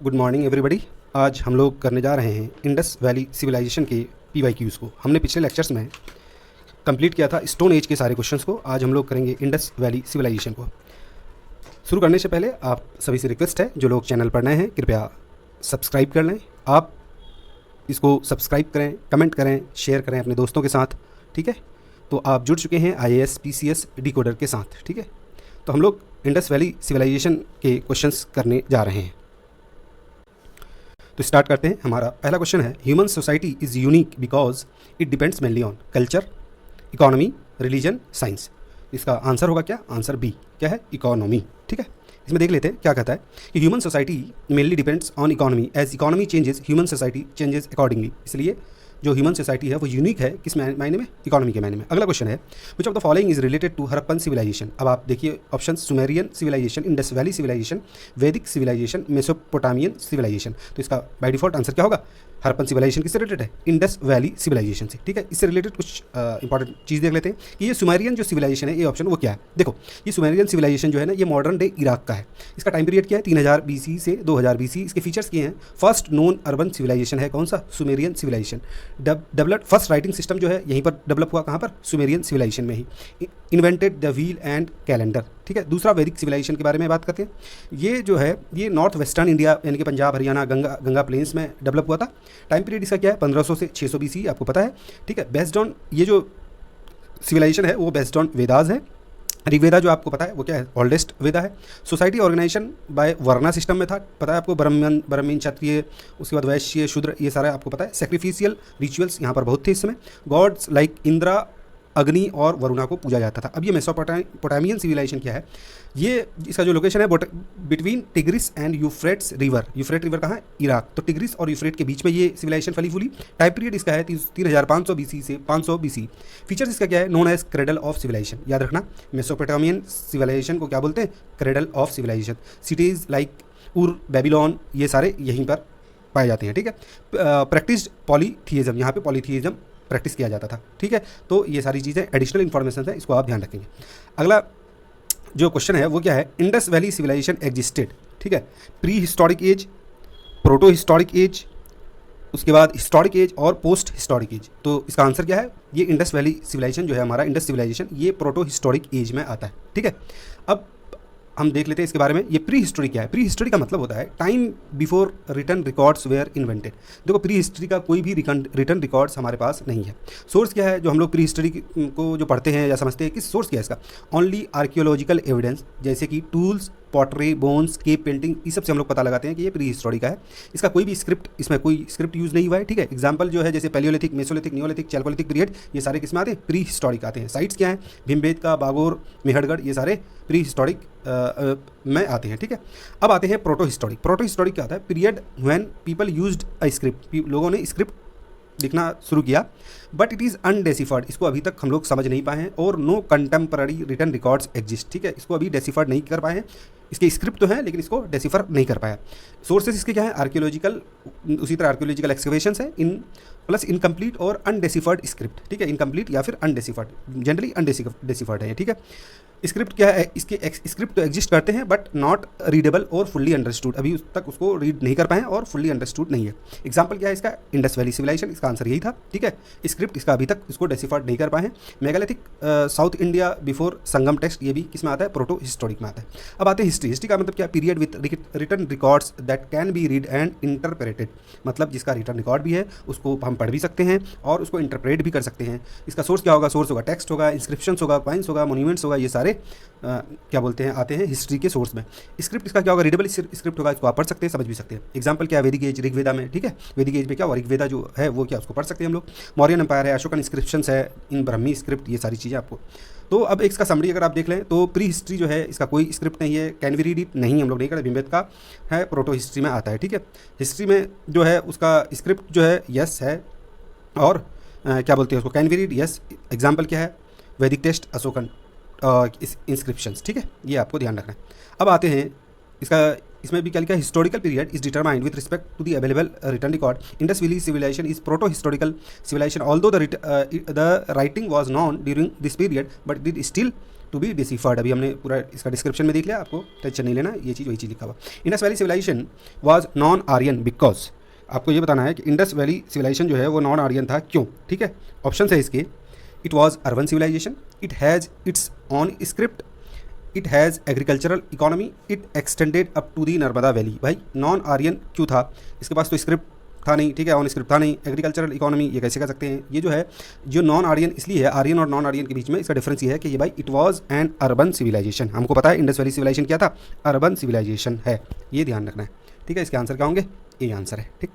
Good morning everybody. आज हम लोग करने जा रहे हैं इंडस वैली सिविलाइजेशन के PYQs को। हमने पिछले लेक्चर्स में कंप्लीट किया था स्टोन एज के सारे क्वेश्चंस को। आज हम लोग करेंगे इंडस वैली सिविलाइजेशन को। शुरू करने से पहले आप सभी से रिक्वेस्ट है, जो लोग चैनल पर नए हैं कृपया सब्सक्राइब कर लें। आप इसको सब्सक्राइब करें, कमेंट करें, शेयर करें अपने दोस्तों के साथ, ठीक है। तो आप जुड़ चुके हैं IAS PCS डिकोडर के साथ, ठीक है। तो हम लोग इंडस वैली सिविलाइजेशन के क्वेश्चंस करने जा रहे हैं। तो स्टार्ट करते हैं। हमारा पहला क्वेश्चन है, human society is unique because it depends mainly on culture, economy, religion, science. इसका आंसर होगा क्या? आंसर बी क्या है? इकोनॉमी, ठीक है। इसमें देख लेते हैं क्या कहता है कि human society mainly depends on economy, as economy changes human society changes accordingly. इसलिए जो ह्यूमन सोसाइटी है वो यूनिक है, किस मायने में? इकोनॉमी के मायने में। अगला क्वेश्चन है, which of the following is related to Harappan civilisation. अब आप देखिए option, Sumerian civilisation, Indus valley civilisation, Vedic civilisation, Mesopotamian civilisation. तो इसका बाय डिफॉल्ट आंसर क्या होगा? हड़प्पन सिविलाइजेशन किससे रिलेटेड है? इंडस वैली सिविलाइजेशन से, ठीक है। इससे रिलेटेड कुछ इंपॉर्टेंट चीज़ देख लेते हैं कि ये सुमेरियन जो सिविलाइजेशन है, ये ऑप्शन वो क्या है। देखो, ये सुमेरियन सिविलाइजेशन जो है ना, ये मॉडर्न डे इराक का है। इसका टाइम पीरियड क्या है? 3000 BC से 2000 BC। इसके फीचर्स किए हैं, फर्स्ट नॉन अर्बन सिविलाइजेशन है कौन सा? Sumerian civilisation. Developed first writing system जो है यहीं पर डेवलप हुआ, कहाँ पर? सुमेरियन सिविलाइजेशन में ही। Invented the wheel and calendar, ठीक है। दूसरा वैदिक सिविलाइजेशन के बारे में बात करते हैं। ये जो है ये नॉर्थ वेस्टर्न इंडिया यानी कि पंजाब, हरियाणा, गंगा प्लेन्स में डेवलप हुआ था। टाइम पीरियड इसका क्या है? 1500 से 600 BC, आपको पता है, ठीक है। बेस्ड ऑन ये जो सिविलाइजेशन है वो बेस्ड ऑन वेदास है। ऋग्वेदा जो आपको पता है वो क्या है? ओल्डेस्ट वेदा है। Society organisation by varna system में था, पता है आपको, ब्राह्मण, क्षत्रिय, उसके बाद वैश्य, शूद्र, ये सारा आपको पता है। सेक्रीफिशियल रिचुअल्स यहाँ पर बहुत थे इस समय। गॉड्स लाइक इंद्रा, अग्नि और वरुणा को पूजा जाता था। अब ये मेसोपोटामियन सिविलाइजेशन क्या है? ये इसका जो लोकेशन है between Tigris and Euphrates river. Euphrates river कहाँ है? इराक। तो टिग्रिस और यूफ्रेट के बीच में ये सिविलाइजेशन फली फूली। टाइम पीरियड इसका है 3500 BC से 500 BC। फीचर्स इसका क्या है? Known as cradle of civilisation. याद रखना, मेसोपोटामियन सिविलाइजेशन को क्या बोलते हैं? Cradle of civilisation. Cities like Ur, Babylon, ये सारे यहीं पर पाए जाते हैं, ठीक है। प्रैक्टिस्ड पॉलीथीइज्म, यहाँ पे पॉलीथीइज्म प्रैक्टिस किया जाता था, ठीक है। तो ये सारी चीज़ें एडिशनल इन्फॉर्मेशन है, इसको आप ध्यान रखेंगे। अगला जो क्वेश्चन है वो क्या है? इंडस वैली सिविलाइजेशन एग्जिस्टेड, ठीक है, pre historic age, proto historic age, उसके बाद हिस्टोरिक एज और पोस्ट हिस्टोरिक एज। तो इसका आंसर क्या है? ये इंडस वैली सिविलाइजेशन जो है हमारा, इंडस सिविलाइजेशन, ये प्रोटो हिस्टोरिक एज में आता है, ठीक है। अब हम देख लेते हैं इसके बारे में। ये प्री हिस्ट्री क्या है? प्री हिस्ट्री का मतलब होता है time before written records were invented. देखो, प्री हिस्ट्री का कोई भी रिटन रिकॉर्ड्स हमारे पास नहीं है। सोर्स क्या है जो हम लोग प्री हिस्ट्री को जो पढ़ते हैं या समझते हैं, किस सोर्स क्या है इसका? ओनली आर्कियोलॉजिकल एविडेंस, जैसे कि tools, pottery, bones, cave painting, इस सब से हम लोग पता लगाते हैं कि ये प्री हिस्टोरी का है। इसका कोई भी स्क्रिप्ट, इसमें कोई स्क्रिप्ट यूज़ नहीं हुआ है, ठीक है। एग्जाम्पल जो है जैसे Palaeolithic, Mesolithic, Neolithic, Chalcolithic period, ये सारे किस में आते हैं? प्री हिस्टोरिक आते हैं। साइट्स क्या हैं? भीमबेटका, बागोर, मेहरगढ़, ये सारे प्री हिस्टोरिक में आते हैं, ठीक है। अब आते हैं प्रोटो हिस्टोरिक। प्रोटो हिस्टोरिक क्या होता है? Period when people used a script, लोगों ने स्क्रिप्ट लिखना शुरू किया, बट इट इज़ अनडेसिफर्ड। इसको अभी तक हम लोग समझ नहीं पाए हैं। और no contemporary written records exist, ठीक है। इसको अभी डेसिफर्ड नहीं कर पाए हैं। इसके स्क्रिप्ट तो हैं लेकिन इसको डेसिफर नहीं कर पाया। सोर्सेज इसके क्या है? आर्कियोलॉजिकल, उसी तरह आर्कियोलॉजिकल एक्सकवेशंस है, इन प्लस इनकम्प्लीट और अनडेसिफर्ड स्क्रिप्ट, ठीक है। इनकम्प्लीट या फिर अनडेसिफर्ड, जनरली अनडेसिफर्ड है, ठीक है। स्क्रिप्ट क्या है? इसके स्क्रिप्ट तो एग्जिस्ट करते हैं बट नॉट रीडेबल और फुल्ली अंडरस्टूड। अभी उस तक उसको रीड नहीं कर पाए और फुल्ली अंडरस्टूड नहीं है। एग्जाम्पल क्या है इसका? इंडस वैली सिविलाइजेशन, इसका आंसर यही था, ठीक है। स्क्रिप्ट इसका अभी तक इसको डेसिफर्ड नहीं कर पाए हैं। मेगालिथिक साउथ इंडिया बिफोर संगम टेक्स्ट, ये भी किस में आता है? प्रोटो हिस्टोरिक में आता है। अब आते हैं हिस्ट्री। हिस्ट्री का मतलब क्या? Period with written records that can be read and interpreted, मतलब जिसका रिटन रिकॉर्ड भी है, उसको हम पढ़ भी सकते हैं और उसको इंटरप्रेट भी कर सकते हैं। इसका सोर्स क्या होगा? सोर्स होगा टेक्स्ट होगा, इंस्क्रिप्शंस होगा, कॉइन्स होगा, मोन्यूमेंट्स होगा, ये सारे क्या बोलते हैं, आते हैं हिस्ट्री के सोर्स में। स्क्रिप्ट इसका क्या होगा? रीडेबल स्क्रिप्ट होगा, इसको आप पढ़ सकते हैं, समझ भी सकते हैं। एग्जाम्पल क्या है? वैदिक एज, ऋग्वेदा में, ठीक है। वैदिक एज में क्या हुआ? ऋग्वेदा जो है वो क्या, उसको पढ़ सकते हैं हम लोग। मौर्यन एम्पायर है, अशोकन इंस्क्रिप्शंस है, इन ब्रह्मी स्क्रिप्ट, ये सारी चीज़ें आपको। तो अब इसका समरी अगर आप देख लें तो प्री हिस्ट्री जो है इसका कोई स्क्रिप्ट नहीं है। Can we read it? नहीं, हम लोग नहीं करते। भीमबेटका है, प्रोटो हिस्ट्री में आता है, ठीक है। हिस्ट्री में जो है उसका स्क्रिप्ट जो है यस है, और क्या बोलते हैं उसको? Can we read? Yes. Example क्या है? वैदिक टेक्स्ट, अशोकन इंस्क्रिप्शंस, ठीक है। ये आपको ध्यान रखना है। अब आते हैं इसका, इसमें भी क्या लिखा है? Historical period is determined with respect to the available written record. Indus valley civilisation is proto historical civilisation although the writing was known during this period but did still to be deciphered. अभी हमने पूरा इसका description में देख लिया, आपको tension नहीं लेना, ये चीज़ वही चीज़ लिखा हुआ। Indus valley civilisation was non Aryan because, आपको ये बताना है कि इंडस वैली सिविलाइजेशन जो है वो नॉन आर्यन था, क्यों? ठीक है, ऑप्शन है इसके, it was urban civilisation, it has its own script, it has agricultural economy, it extended up to the Narmada valley. भाई नॉन आर्यन क्यों था? इसके पास तो स्क्रिप्ट था नहीं, ठीक है, ऑन स्क्रिप्ट था नहीं, एग्रीकल्चरल इकोनॉमी ये कैसे कर सकते हैं? ये जो है जो नॉन आर्यन इसलिए है, आर्यन और नॉन आर्यन के बीच में इसका डिफरेंस ये है कि ये भाई it was an urban civilisation. हमको पता है इंडस वैली सिविलाइजेशन क्या था, अर्बन सिविलाइजेशन है, ये ध्यान रखना है, ठीक है। इसके आंसर क्या होंगे? ए आंसर है, ठीक।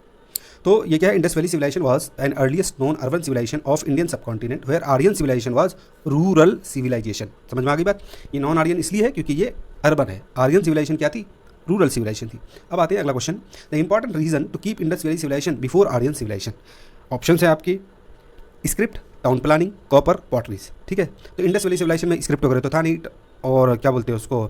तो ये क्या है, Indus valley civilisation was an earliest known urban civilisation of Indian subcontinent where Aryan civilisation was rural civilisation. समझ में आ गई बात? ये नॉन आर्यन इसलिए है क्योंकि ये अर्बन है, आर्यन सिविलाइजेशन क्या थी? रूरल सिविलाइजेशन थी। अब आते हैं अगला question, the important reason to keep Indus valley civilisation before Aryan civilisation. Option है आपकी script, town planning, copper, potteries, ठीक है। तो इंडस वैली सिविलाइजेशन में स्क्रिप्ट वगैरह तो था नहीं, और क्या बोलते हैं उसको,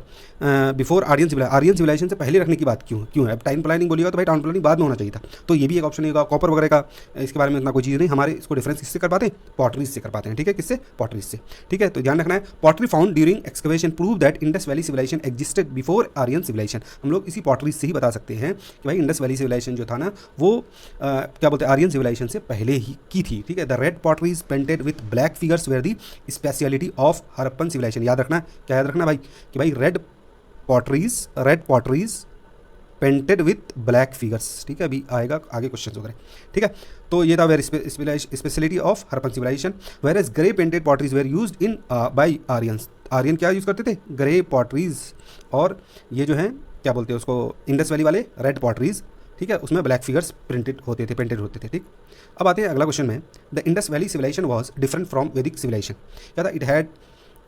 बिफोर आर्यन सिविलाइजेशन से पहले रखने की बात क्यों है? अब टाउन प्लानिंग बोलिएगा तो भाई टाउन प्लानिंग बाद में होना चाहिए था, तो ये भी एक ऑप्शन होगा। कॉपर वगैरह का इसके बारे में इतना कोई चीज़ नहीं, हमारे इसको डिफरेंस किससे कर पाते हैं? पॉटरीज से कर पाते हैं, ठीक है। किससे? पॉटरीज से, ठीक है। तो ध्यान रखना है, pottery found during excavation prove that Indus valley civilisation existed before Aryan civilisation. हम लोग इसी पॉटरीज से ही बता सकते हैं कि भाई इंडस वैली सिविलाइजेशन जो था ना वो क्या बोलते हैं, आर्यन सिविलाइजेशन से पहले ही की थी, ठीक है। The red potteries painted with black figures were the speciality of Harappan civilisation. याद रखना, क्या याद रखना भाई? कि भाई red potteries painted with black figures, ठीक है। अभी आएगा आगे क्वेश्चन वगैरह, ठीक है। तो ये था were speciality of Harappan civilisation, where as grey painted potteries were used in by Aryans. Aryan क्या यूज़ करते थे? ग्रे पॉटरीज, और ये जो है क्या बोलते हैं उसको, इंडस वैली वाले रेड पॉटरीज, ठीक है, उसमें ब्लैक फिगर्स पेंटेड होते थे, ठीक। अब आते हैं अगला क्वेश्चन में, the Indus valley civilization was different from Vedic civilization. क्या था? It had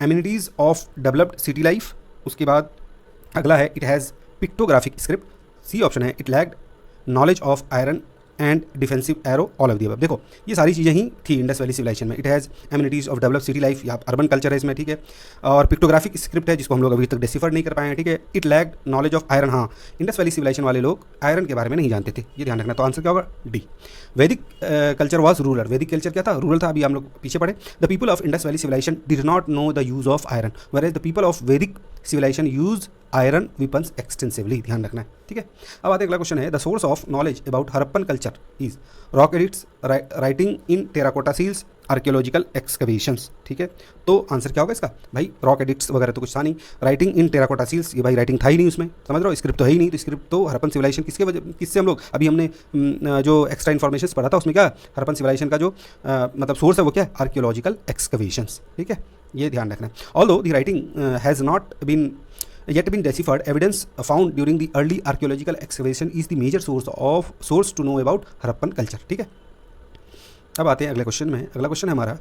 amenities of developed city life. उसके बाद अगला है, it has pictographic script. C option है, it lacked knowledge of iron and defensive arrow, all of the above. देखो ये सारी चीज़ें ही थी इंडस वैली सिविलाइजेशन में। It has amenities of develop city life, या अर्बन कल्चर है इसमें, ठीक है। और पिक्टोग्राफिक स्क्रिप्ट है जिसको हम लोग अभी तक डिसिफर नहीं कर पाए हैं, ठीक है। It lacked knowledge of iron, हाँ इंडस वैली सिविलाइजेशन वाले लोग आयरन के बारे में नहीं जानते थे, ये ध्यान रखना। तो आंसर क्या होगा? D. Vedic culture was rural. Vedic culture क्या था? रूरल था। अभी हम लोग पीछे पढ़े, the people of Indus valley civilization did not know the use of iron, whereas the people of Vedic civilization use iron weapons extensively. ध्यान रखना है, ठीक है। अब आते अगला क्वेश्चन है, the source of knowledge about Harappan culture is rock edicts, writing in terracotta seals, archaeological excavations, ठीक है। तो आंसर क्या होगा इसका? भाई रॉक एडिट्स वगैरह तो कुछ था नहीं, राइटिंग इन टेराकोटा सील्स, ये भाई राइटिंग था ही नहीं उसमें, समझ रहे हो। स्क्रिप्ट तो है ही नहीं, तो स्क्रिप्ट तो हड़प्पन सिविलाइजेशन किससे हम लोग अभी हमने जो एक्स्ट्रा इन्फॉर्मेशन पढ़ा था उसमें क्या, हड़प्पन सिविलाइजेशन का जो मतलब सोर्स है वो क्या है? आर्कियोलॉजिकल एक्सकवेशंस, ठीक है, ये ध्यान रखना है। Although the writing has not been yet been deciphered, evidence found during the early archaeological excavation is the major source to know about Harappan culture, ठीक है। अब आते हैं अगले क्वेश्चन में। अगला क्वेश्चन है हमारा,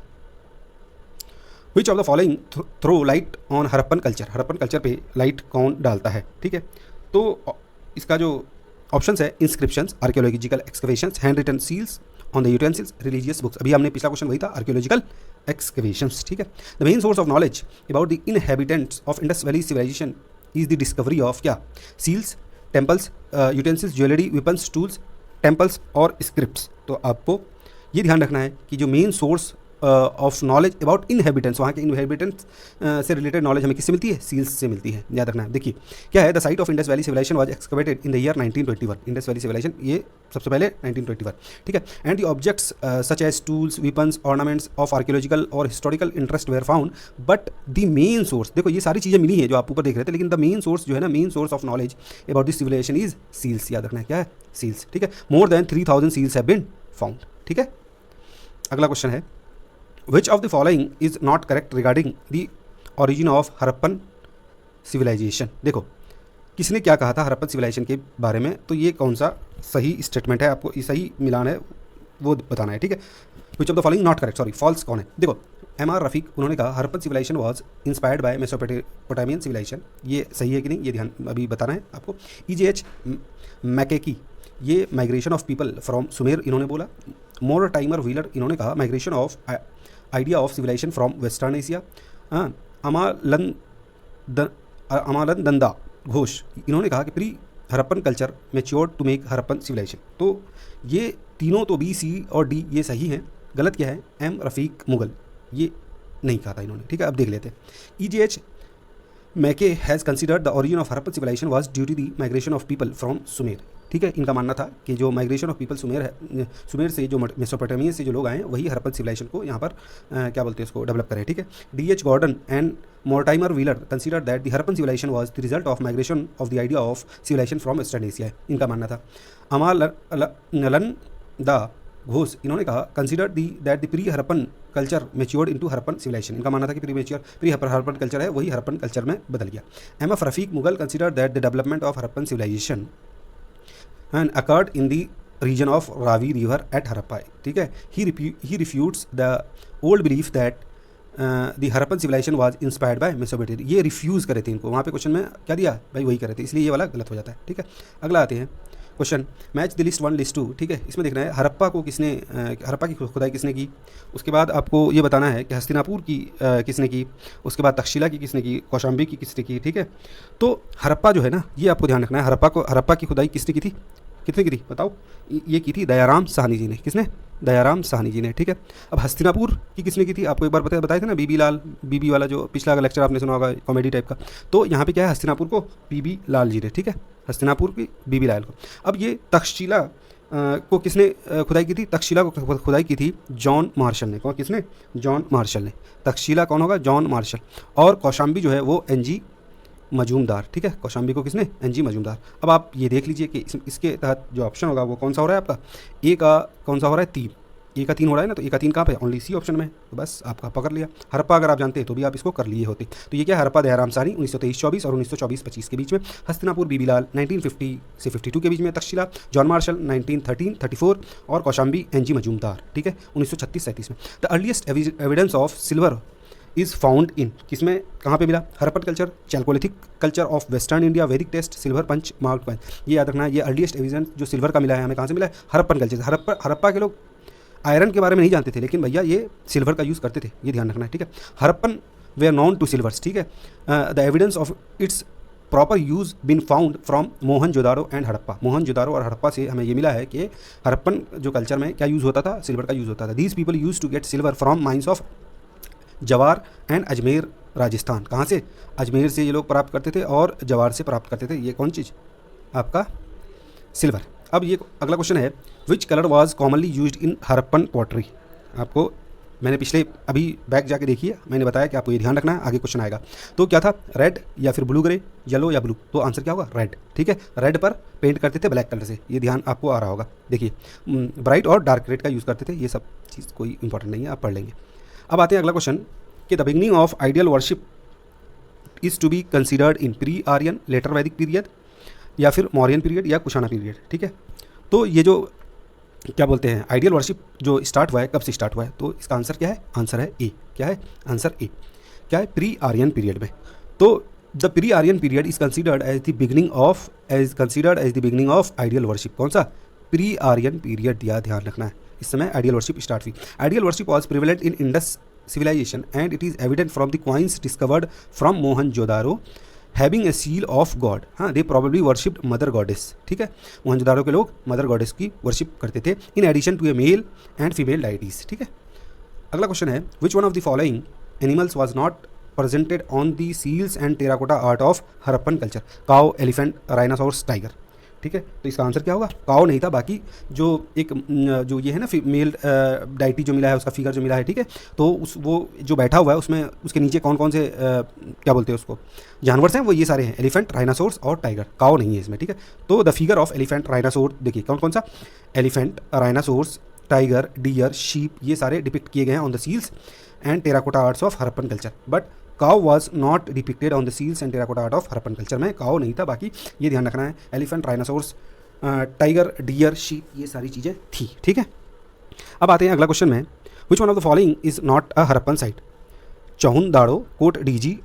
which of the following throw light on Harappan culture. Harappan culture पे लाइट कौन डालता है, ठीक है। तो इसका जो ऑप्शंस है, inscriptions, archaeological excavations, hand written seals on the utensils, religious books. अभी हमने पिछला क्वेश्चन वही था, आर्कियोलॉजिकल एक्सकवेशंस, ठीक है। The main source of knowledge about the inhabitants of Indus valley civilisation is the discovery of क्या? Seals, temples, utensils, jewellery, weapons, tools, temples और scripts. तो आपको ये ध्यान रखना है कि जो main source of knowledge about inhabitants, वहाँ के इनहेबिटेंट्स से रिलेटेड नॉलेज हमें किससे मिलती है? सील्स से मिलती है, याद रखना है। देखिए क्या है, the site of Indus valley civilisation was excavated in the year 1921। Indus valley civilisation ये सबसे पहले 1921, ठीक है। And the objects such as tools, weapons, ornaments of archaeological और historical interest were found, but the main source, देखो ये सारी चीज़ें मिली हैं जो आप ऊपर देख रहे थे, लेकिन द मेन सोर्स जो है ना, main source of knowledge about this civilisation is seals. याद रखना है, क्या है? सील्स, ठीक है। More than 3000 seals have been found, ठीक है। अगला क्वेश्चन है, which of the following is not correct regarding the origin of Harappan civilisation. देखो किसने क्या कहा था हड़प्पन सिविलाइजेशन के बारे में, तो ये कौन सा सही स्टेटमेंट है, आपको ये सही मिलान है वो बताना है, ठीक है। Which of the following not correct, sorry false कौन है? देखो M.R. रफीक, उन्होंने कहा Harappan civilisation was inspired by Mesopotamian civilisation, ये सही है कि नहीं, ये ध्यान अभी बताना है आपको। E.J.H. मैकेकी, ये migration of people from Sumer इन्होंने बोला। मोर टाइमर व्हीलर, इन्होंने कहा migration of idea of civilization from western Asia. Amalananda Ghosh, इन्होंने कहा कि pre Harappan culture matured to make Harappan civilization. तो ये तीनों तो B, C और D ये सही हैं, गलत क्या है? M. रफ़ीक मुगल, ये नहीं कहा था इन्होंने, ठीक है। अब देख लेते हैं। EJH Mackay has considered the origin of Harappan civilisation was due to the migration of people from Sumer, ठीक है। इनका मानना था कि जो माइग्रेशन ऑफ पीपल सुमेर है, सुमेर से जो मेसोपोटामिया से जो लोग आए हैं वही हरप्पन सिविलाइजेशन को यहाँ पर क्या बोलते हैं उसको डेवलप करें, ठीक है। DH Gordon and Mortimer Wheeler consider that the Harappan civilisation was the result of migration of the idea of civilization from western Asia, इनका मानना था। अमालन द घोष इन्होंने कहा consider that the pre Harappan culture matured into Harappan civilization, इनका मानना था कि pre Harappan culture है वही हरप्पन कल्चर में बदल गया। MF Rafique Mughal consider that the development of Harappan civilization and occurred in the region of Ravi river at Harappa, ठीक है। He refutes the old belief that the Harappan civilisation was inspired by Mesopotamia, ये रिफ्यूज़ करे थे इनको, वहाँ पे क्वेश्चन में क्या दिया भाई वही करे थे, इसलिए ये वाला गलत हो जाता है, ठीक है। अगला आते हैं question, match the list 1 list 2, ठीक है। इसमें देखना है हरप्पा को किसने हरप्पा की खुदाई किसने की, उसके बाद आपको ये बताना है कि हस्तिनापुर की किसने की, उसके बाद तक्षशिला की किसने की, कौशाम्बी की किसने की, ठीक है। तो हरप्पा जो है ना, ये आपको ध्यान रखना है, हरप्पा की खुदाई किसने की थी, कितने की थी बताओ, ये की थी दयाराम साहनी जी ने, किसने, दयाराम साहनी जी ने, ठीक है। अब हस्तिनापुर की किसने की थी, आपको एक बार बताए थे ना, बीबी वाला जो पिछला लेक्चर आपने सुना होगा कॉमेडी टाइप का, तो यहाँ पे क्या है हस्तिनापुर को बीबी लाल जी ने, ठीक है, हस्तिनापुर की बीबी लाल को। अब ये तक्षशिला को किसने खुदाई की थी, तक्षशिला को खुदाई की थी जॉन मार्शल ने, कौन किसने, जॉन मार्शल ने। तक्षशिला कौन होगा, जॉन मार्शल। और कौशाम्बी जो है वो NG मजूमदार, ठीक है, कौशाम्बी को किसने, NG मजूमदार। अब आप ये देख लीजिए कि इसके तहत जो ऑप्शन होगा वो कौन सा हो रहा है आपका, ए का कौन सा हो रहा है, 3, ए का 3 हो रहा है ना, तो ए का 3 कहाँ पे, ओनली C ऑप्शन में, तो बस आपका पकड़ लिया। हरप्पा अगर आप जानते हैं तो भी आप इसको कर लिए होते। तो ये क्या, हरप्पा दयाराम साहनी 1923-24 और 1924-25 के बीच में, हस्तिनापुर बीबीलाल 1950 से 52 के बीच में, तक्षशिला जॉन मार्शल 1913-34 और कौशाम्बी NG मजूमदार, ठीक है, 1936-37 में। The earliest evidence of silver is found in, किसमें कहाँ पे मिला, Harappan culture, Chalcolithic culture of western India, वैदिक टेस्ट, सिल्वर पंच, मार्क पंच, ये याद रखना है। ये अर्लीस्ट एविडेंस जो सिल्वर का मिला है हमें कहाँ से मिला है, हरप्पन कल्चर। हरप्पा के लोग आयरन के बारे में नहीं जानते थे, लेकिन भैया ये सिल्वर का यूज़ करते थे, ये ध्यान रखना है, ठीक है। हरप्पन वे आर नॉन टू सिल्वर्स, ठीक है। The evidence of its proper use been found from Mohenjodaro and Harappa, Mohenjodaro और हड़प्पा से हमें ये मिला है कि हरप्पन जो कल्चर में क्या यूज़ होता था, सिल्वर का यूज़ होता था। These people use to get silver from mines of Jawar and Ajmer Rajasthan, कहाँ से, अजमेर से ये लोग प्राप्त करते थे और जवार से प्राप्त करते थे, ये कौन चीज़ आपका सिल्वर। अब ये अगला क्वेश्चन है, which colour was commonly used in Harappan pottery. आपको मैंने पिछले अभी बैक जाके देखिए, मैंने बताया कि आपको ये ध्यान रखना है, आगे क्वेश्चन आएगा। तो क्या था, रेड या फिर ब्लू ग्रे, येलो या ब्लू, तो आंसर क्या होगा, रेड, ठीक है। रेड पर पेंट करते थे ब्लैक कलर से, ये ध्यान आपको आ रहा होगा। देखिए ब्राइट और डार्क रेड का यूज़ करते थे, ये सब चीज़ कोई इंपॉर्टेंट नहीं है, आप पढ़ लेंगे। अब आते हैं अगला क्वेश्चन कि the beginning of ideal worship is to be considered in pre Aryan, later Vedic period, या फिर मौर्यन पीरियड या कुशाना पीरियड, ठीक है। तो ये जो क्या बोलते हैं आइडियल वर्शिप जो स्टार्ट हुआ है, कब से स्टार्ट हुआ है, तो इसका आंसर क्या है, आंसर है ए, क्या है आंसर ए, क्या है, प्री आर्यन पीरियड में। तो the pre Aryan period is considered as the beginning of ideal worship, कौन सा, प्री आर्यन पीरियड, या ध्यान रखना है, इस समय आइडियल वर्शिप स्टार्ट हुई। Ideal worship was prevalent in Indus civilization and it is evident from the coins discovered from Mohenjo-daro having a seal of God, हाँ, they probably worshipped mother goddess, ठीक है, मोहनजोदारो के लोग मदर गॉडेस की worship करते थे, in addition to a male and female deities, ठीक है। अगला क्वेश्चन है, which one of the following animals was not presented on the seals and terracotta art of Harappan culture, cow, elephant, rhinoceros, tiger, ठीक है। तो इसका आंसर क्या होगा, काओ नहीं था, बाकी जो एक जो ये है ना फीमेल डाइटी जो मिला है, उसका फिगर जो मिला है, ठीक है, तो उस वो जो बैठा हुआ है उसमें उसके नीचे कौन कौन से क्या बोलते हैं उसको जानवर हैं, वो ये सारे हैं, एलिफेंट, राइनासोर्स और टाइगर, काओ नहीं है इसमें, ठीक है। तो the figure of elephant, rhinoceros, देखिए कौन कौन सा, elephant, rhinoceros, tiger, deer, sheep, ये सारे डिपिक्ट किए गए हैं on the seals and terracotta arts of Harappan culture, but cow was not depicted on the seals and terracotta art of Harappan culture, में काउ नहीं था, बाकी ये ध्यान रखना है, elephant, rhinoceros, tiger, deer, sheep, ये सारी चीज़ें थी, ठीक है। अब आते हैं अगला क्वेश्चन में, which one of the following is not a Harappan site, Chanhudaro, Kot Diji,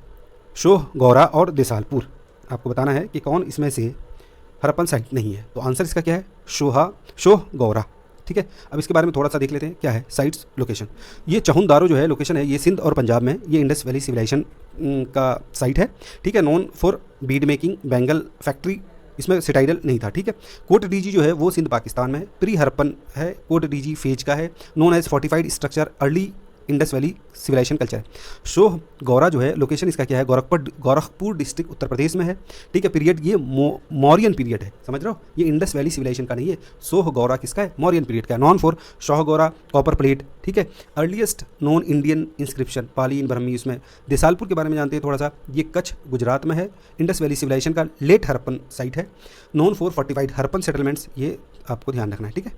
Sohgaura और देसालपुर, आपको बताना है कि कौन इसमें से हरप्पन साइट नहीं है। तो आंसर इसका क्या है, शोह गौरा, ठीक है। अब इसके बारे में थोड़ा सा देख लेते हैं, क्या है साइट्स लोकेशन। ये चौहुनदारो जो है लोकेशन है, ये सिंध और पंजाब में, ये इंडस वैली सिविलाइजेशन का साइट है, ठीक है। Known for bead making, bangle factory, इसमें सिटाइडल नहीं था, ठीक है। कोट डीजी जो है वो सिंध पाकिस्तान में है, प्री हरप्पन है, कोट डीजी फेज का है, known as fortified structure, early Indus valley civilisation culture है। सोह गौरा जो है लोकेशन इसका क्या है, गोरखपुर डिस्ट्रिक्ट उत्तर प्रदेश में है, ठीक है। पीरियड ये मौर्यन पीरियड है, समझ रहे हो, ये इंडस वैली सिविलाइजेशन का नहीं है। सोह गौरा किसका है, मौर्यन पीरियड का है। Non for Shah Gaura copper plate, ठीक है। अर्लीस्ट नॉन इंडियन इंस्क्रिप्शन पाली इन ब्रह्मी, उसमें देसालपुर के बारे में जानते हैं थोड़ा सा, ये कच्छ गुजरात में है। इंडस वैली सिविलाइजेशन का लेट हरप्पन साइट है। Known for fortified Harappan settlements, ये आपको ध्यान रखना है, ठीक है।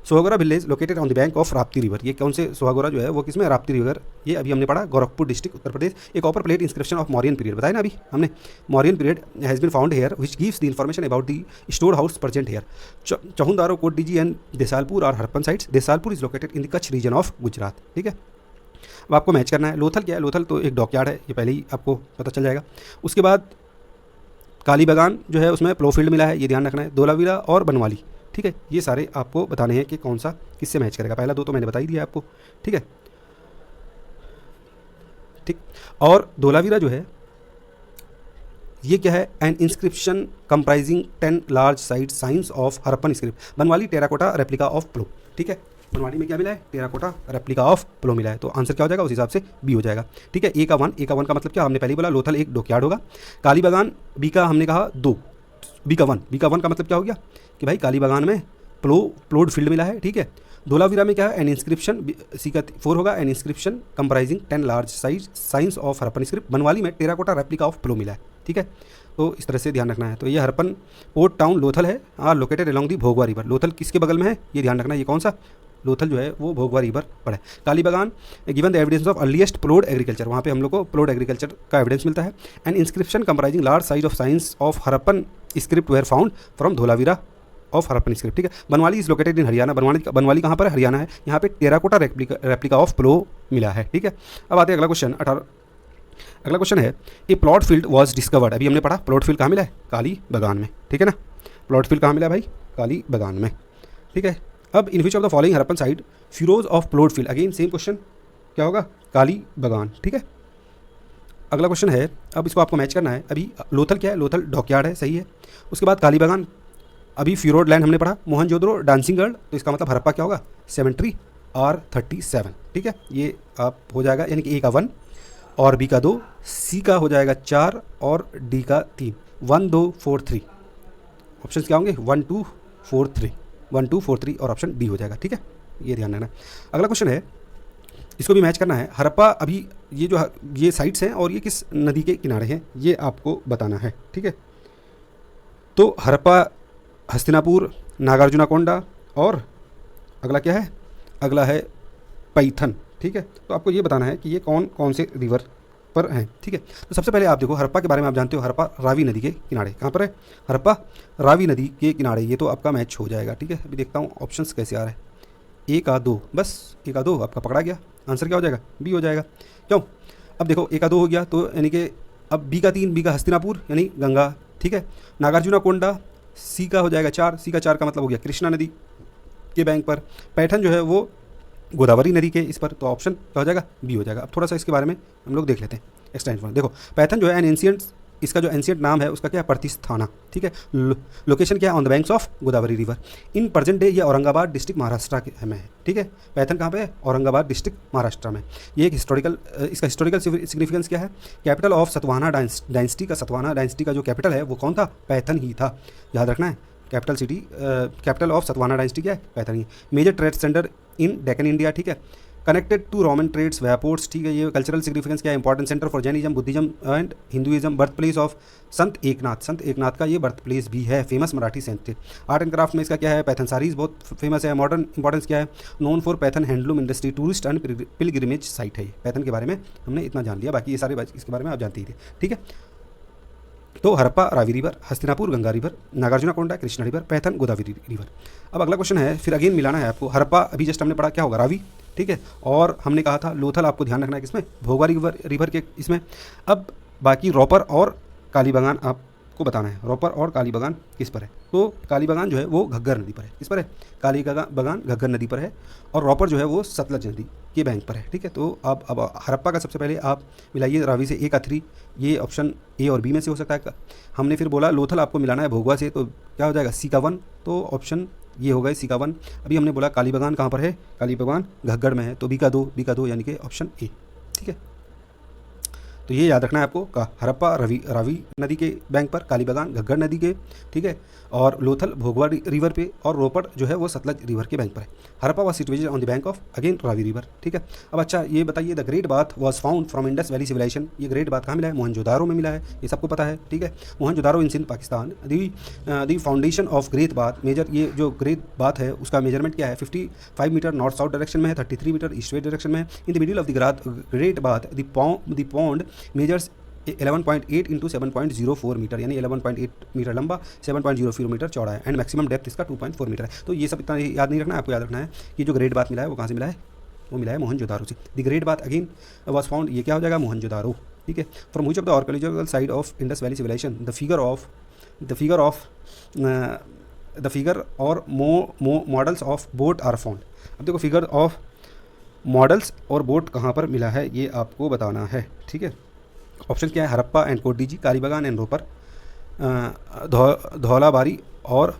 Sohgaura village located on the bank of Rapti river, ये कौन से सोहागोरा जो है वो किसमें, राप्ती रिवर, ये अभी हमने पढ़ा, गोरखपुर डिस्ट्रिक्ट उत्तर प्रदेश। एक copper plate inscription of Mauryan period बताया ना अभी हमने, Mauryan period has been found here which gives the information about the store house present here. Chanhudaro, Kotdiji and Desalpur और Harappan sites. Desalpur is located in the Kutch region of Gujarat, ठीक है। अब आपको मैच करना है। लोथल क्या है, लोथल तो एक डॉकयार्ड है, ये पहले ही आपको पता चल जाएगा। उसके बाद काली बागान जो है उसमें प्लो फील्ड मिला है, ये ध्यान रखना है। धोलावीरा और बनवाली, ठीक है, ये सारे आपको बताने हैं कि कौन सा किससे मैच करेगा। पहला दो तो मैंने बता ही दिया आपको, ठीक है, ठीक। और धोलावीरा जो है ये क्या है, an inscription comprising 10 large sized signs of Harappan script. Banawali terracotta replica of plough, ठीक है। बनवाली में क्या मिला है, टेराकोटा रेप्लिका ऑफ प्लो मिला है, तो आंसर क्या हो जाएगा, उस हिसाब से बी हो जाएगा, ठीक है। ए का वन का मतलब क्या, हमने पहले ही बोला लोथल एक डॉकयार्ड होगा। काली बागान बी का हमने कहा 2, बी का वन का मतलब क्या हो गया कि भाई काली बागान में प्लोड फील्ड मिला है, ठीक है। धोलावीरा में क्या है, एन इंस्क्रिप्शन, सी का 4 होगा, an inscription comprising 10 large size signs of Harappan script. Banawali में टेराकोटा रेप्लिका ऑफ प्लो मिला है, ठीक है। तो इस तरह से ध्यान रखना है। तो ये हरप्पन पोर्ट टाउन लोथल है, are located along the Bhogava river. Lothal किसके बगल में है, ये ध्यान रखना है, ये कौन सा लोथल जो है वो भोगवा रिवर पर है। काली बागान given the evidence of earliest प्लोड agriculture, वहाँ पे हम लोग को प्लोड एग्रीकल्चर का एविडेंस मिलता है। And inscription comprising large size of signs of Harappan script were found from Dholavira of Harappan script, ठीक है। बनवाली इज लोकेटेड इन हरियाणा, बनवाली कहाँ पर है, हरियाणा है। यहाँ पे टेराकोटा रेप्लिका ऑफ प्लो मिला है, ठीक है। अब आते हैं अगला क्वेश्चन 18। अगला क्वेश्चन है, ए प्लॉट फील्ड वॉज डिस्कवर्ड, अभी हमने पढ़ा प्लॉट फील्ड कहाँ मिला है, काली बागान में, ठीक है ना। प्लॉट फील्ड कहाँ मिला है भाई, काली बागान में, ठीक है। अब in which of the following Harappan site furrows of ploughed field, again same question क्या होगा, काली बागान, ठीक है। अगला क्वेश्चन है, अब इसको आपको मैच करना है। अभी लोथल क्या है, लोथल डॉकयार्ड है, सही है। उसके बाद काली बागान, अभी फ्यूरोड लैंड हमने पढ़ा, मोहनजोदड़ो डांसिंग गर्ल, तो इसका मतलब हरप्पा क्या होगा, सेमेंट्री R37, ठीक है। ये आप हो जाएगा, यानी कि ए का 1 और बी का 2, सी का हो जाएगा 4 और डी का 3, 1 2 4 3। ऑप्शन क्या होंगे, 1 2 4 3, 1 2 4 3 और ऑप्शन डी हो जाएगा, ठीक है। ये ध्यान रखना। अगला क्वेश्चन है, इसको भी मैच करना है। हरप्पा, अभी ये साइट्स हैं और ये किस नदी के किनारे हैं, ये आपको बताना है, ठीक है। तो हरप्पा हस्तिनापुर, नागार्जुनाकोंडा और अगला क्या है, अगला है पैथन, ठीक है। तो आपको ये बताना है कि ये कौन कौन से रिवर पर हैं, ठीक है। तो सबसे पहले आप देखो, हरप्पा के बारे में आप जानते हो, हरप्पा रावी नदी के किनारे, कहाँ पर है, हरप्पा रावी नदी के किनारे, ये तो आपका मैच हो जाएगा, ठीक है। अभी देखता हूँ ऑप्शंस कैसे आ रहे हैं। ए का 2, बस ए का 2 आपका पकड़ा गया, आंसर क्या हो जाएगा, बी हो जाएगा। क्यों, अब देखो ए का 2 हो गया, तो यानी कि अब बी का 3, बी का हस्तिनापुर यानी गंगा, ठीक है। नागार्जुनाकोंडा, सी का हो जाएगा 4, सी का 4 का मतलब हो गया कृष्णा नदी के बैंक पर। पैठन जो है वो गोदावरी नदी के इस पर, तो ऑप्शन क्या हो जाएगा, बी हो जाएगा। अब थोड़ा सा इसके बारे में हम लोग देख लेते हैं एक्सटेंशन। देखो पैथन जो है एन एंशिएंट, इसका जो एंशिएंट नाम है उसका क्या है, प्रतिस्थाना, ठीक है। लोकेशन क्या है, on the banks of Godavari river. In present day ये औरंगाबाद डिस्ट्रिक्ट महाराष्ट्र के में है, ठीक है। पैथन कहाँ पे है, औरंगाबाद डिस्ट्रिक्ट महाराष्ट्र में। ये एक हिस्टोरिकल, इसका हिस्टोरिकल सिग्निफिकेंस क्या है, कैपिटल ऑफ सतवाना डायनेस्टी का, सतवाना डायनेस्टी का जो कैपिटल है वो कौन था, पैथन ही था, याद रखना है। Capital city, capital of Satavahana dynasty क्या है, पैथन ही। Major trade centre in Deccan India, ठीक है। Connected to Roman trades via ports, ठीक है। ये कल्चरल सिग्निफिकेंस क्या है, important centre for Jainism, Buddhism and Hinduism. Birth place of Sant Eknath का ये बर्थ प्लेस भी है, famous Marathi saint. Art and craft में इसका क्या है, पैथन साड़ीज बहुत फेमस है। मॉडर्न इंपॉर्टेंस क्या है, known for Python handloom industry, tourist and pilgrimage site है। ये पैथन के बारे में हमने इतना जान लिया, बाकी ये सारे इसके बारे में आप जानते ही थे, ठीक है। तो Harappa Ravi river, Hastinapur Ganga river, Nagarjunakonda Krishna river, Paithan Godavari river. अब अगला क्वेश्चन है, फिर अगेन मिलाना है आपको। हरप्पा अभी जस्ट हमने पढ़ा क्या होगा, रावी, ठीक है। और हमने कहा था लोथल, आपको ध्यान रखना है किसमें, भोगवा रिवर के इसमें। अब बाकी रोपर और काली बागान आपको बताना है, रोपर और काली बागान किस पर है। तो काली बागान जो है वो घग्गर नदी पर है, किस पर है, काली बागान घग्गर नदी पर है। और रोपर जो है वो सतलज नदी के बैंक पर है, ठीक है। तो अब हरप्पा का सबसे पहले आप मिलाइए रावी से, ए का 3, ये ऑप्शन ए और बी में से हो सकता है। हमने फिर बोला लोथल आपको मिलाना है भोगवा से, तो क्या हो जाएगा, सी का 1, तो ऑप्शन ये हो गए सी का 1। अभी हमने बोला कालीबागान कहाँ पर है, कालीबागान घग्गड़ में है, तो बी का 2 यानी कि ऑप्शन ए। ठीक है, तो ये याद रखना है आपको का हड़प्पा रावी नदी के बैंक पर, कालीबागान घग्गड़ नदी के, ठीक है, और लोथल भोगवा रिवर पे, और रोपड़ जो है वो सतलज रिवर के बैंक पर है। Harappa was situated on the bank of again Ravi river. ठीक है, अब अच्छा ये बताइए, the great bath was found from Indus valley civilisation. ये ग्रेट बाथ कहाँ मिला है, मोहनजोदारो में मिला है, ये सबको पता है। ठीक है, Mohenjodaro in Sindh Pakistan. The foundation of great bath major, ये जो ग्रेट बाथ है उसका मेजरमेंट क्या है, 55 मीटर नॉर्थ साउथ डायरेक्शन में है, 33 मीटर ईस्ट वेस्ट डायरेक्शन में है। In the middle of the great bath the pond measures 11.8 into 7.04 metre, यानी 11.8 मीटर लंबा, 7.04 मीटर चौड़ा है, एंड मैक्सिमम डेप्थ इसका 2.4 मीटर है। तो ये सब इतना याद नहीं रखना है, आपको याद रखना है कि जो ग्रेट बाथ मिला है वो कहाँ से मिला है, वो मिला है मोहनजोदारो से। The great bath again was found, ये क्या हो जाएगा, मोहनजोदारो। ठीक है, from which of the archaeological site of Indus valley civilization the figure और models of boat are found. अब देखो फिगर ऑफ मॉडल्स और बोट कहाँ पर मिला है ये आपको बताना है। ठीक है, ऑप्शन क्या है, हड़प्पा एंड कोडीजी, कालीबागान एंड रोपर, धौलाबारी और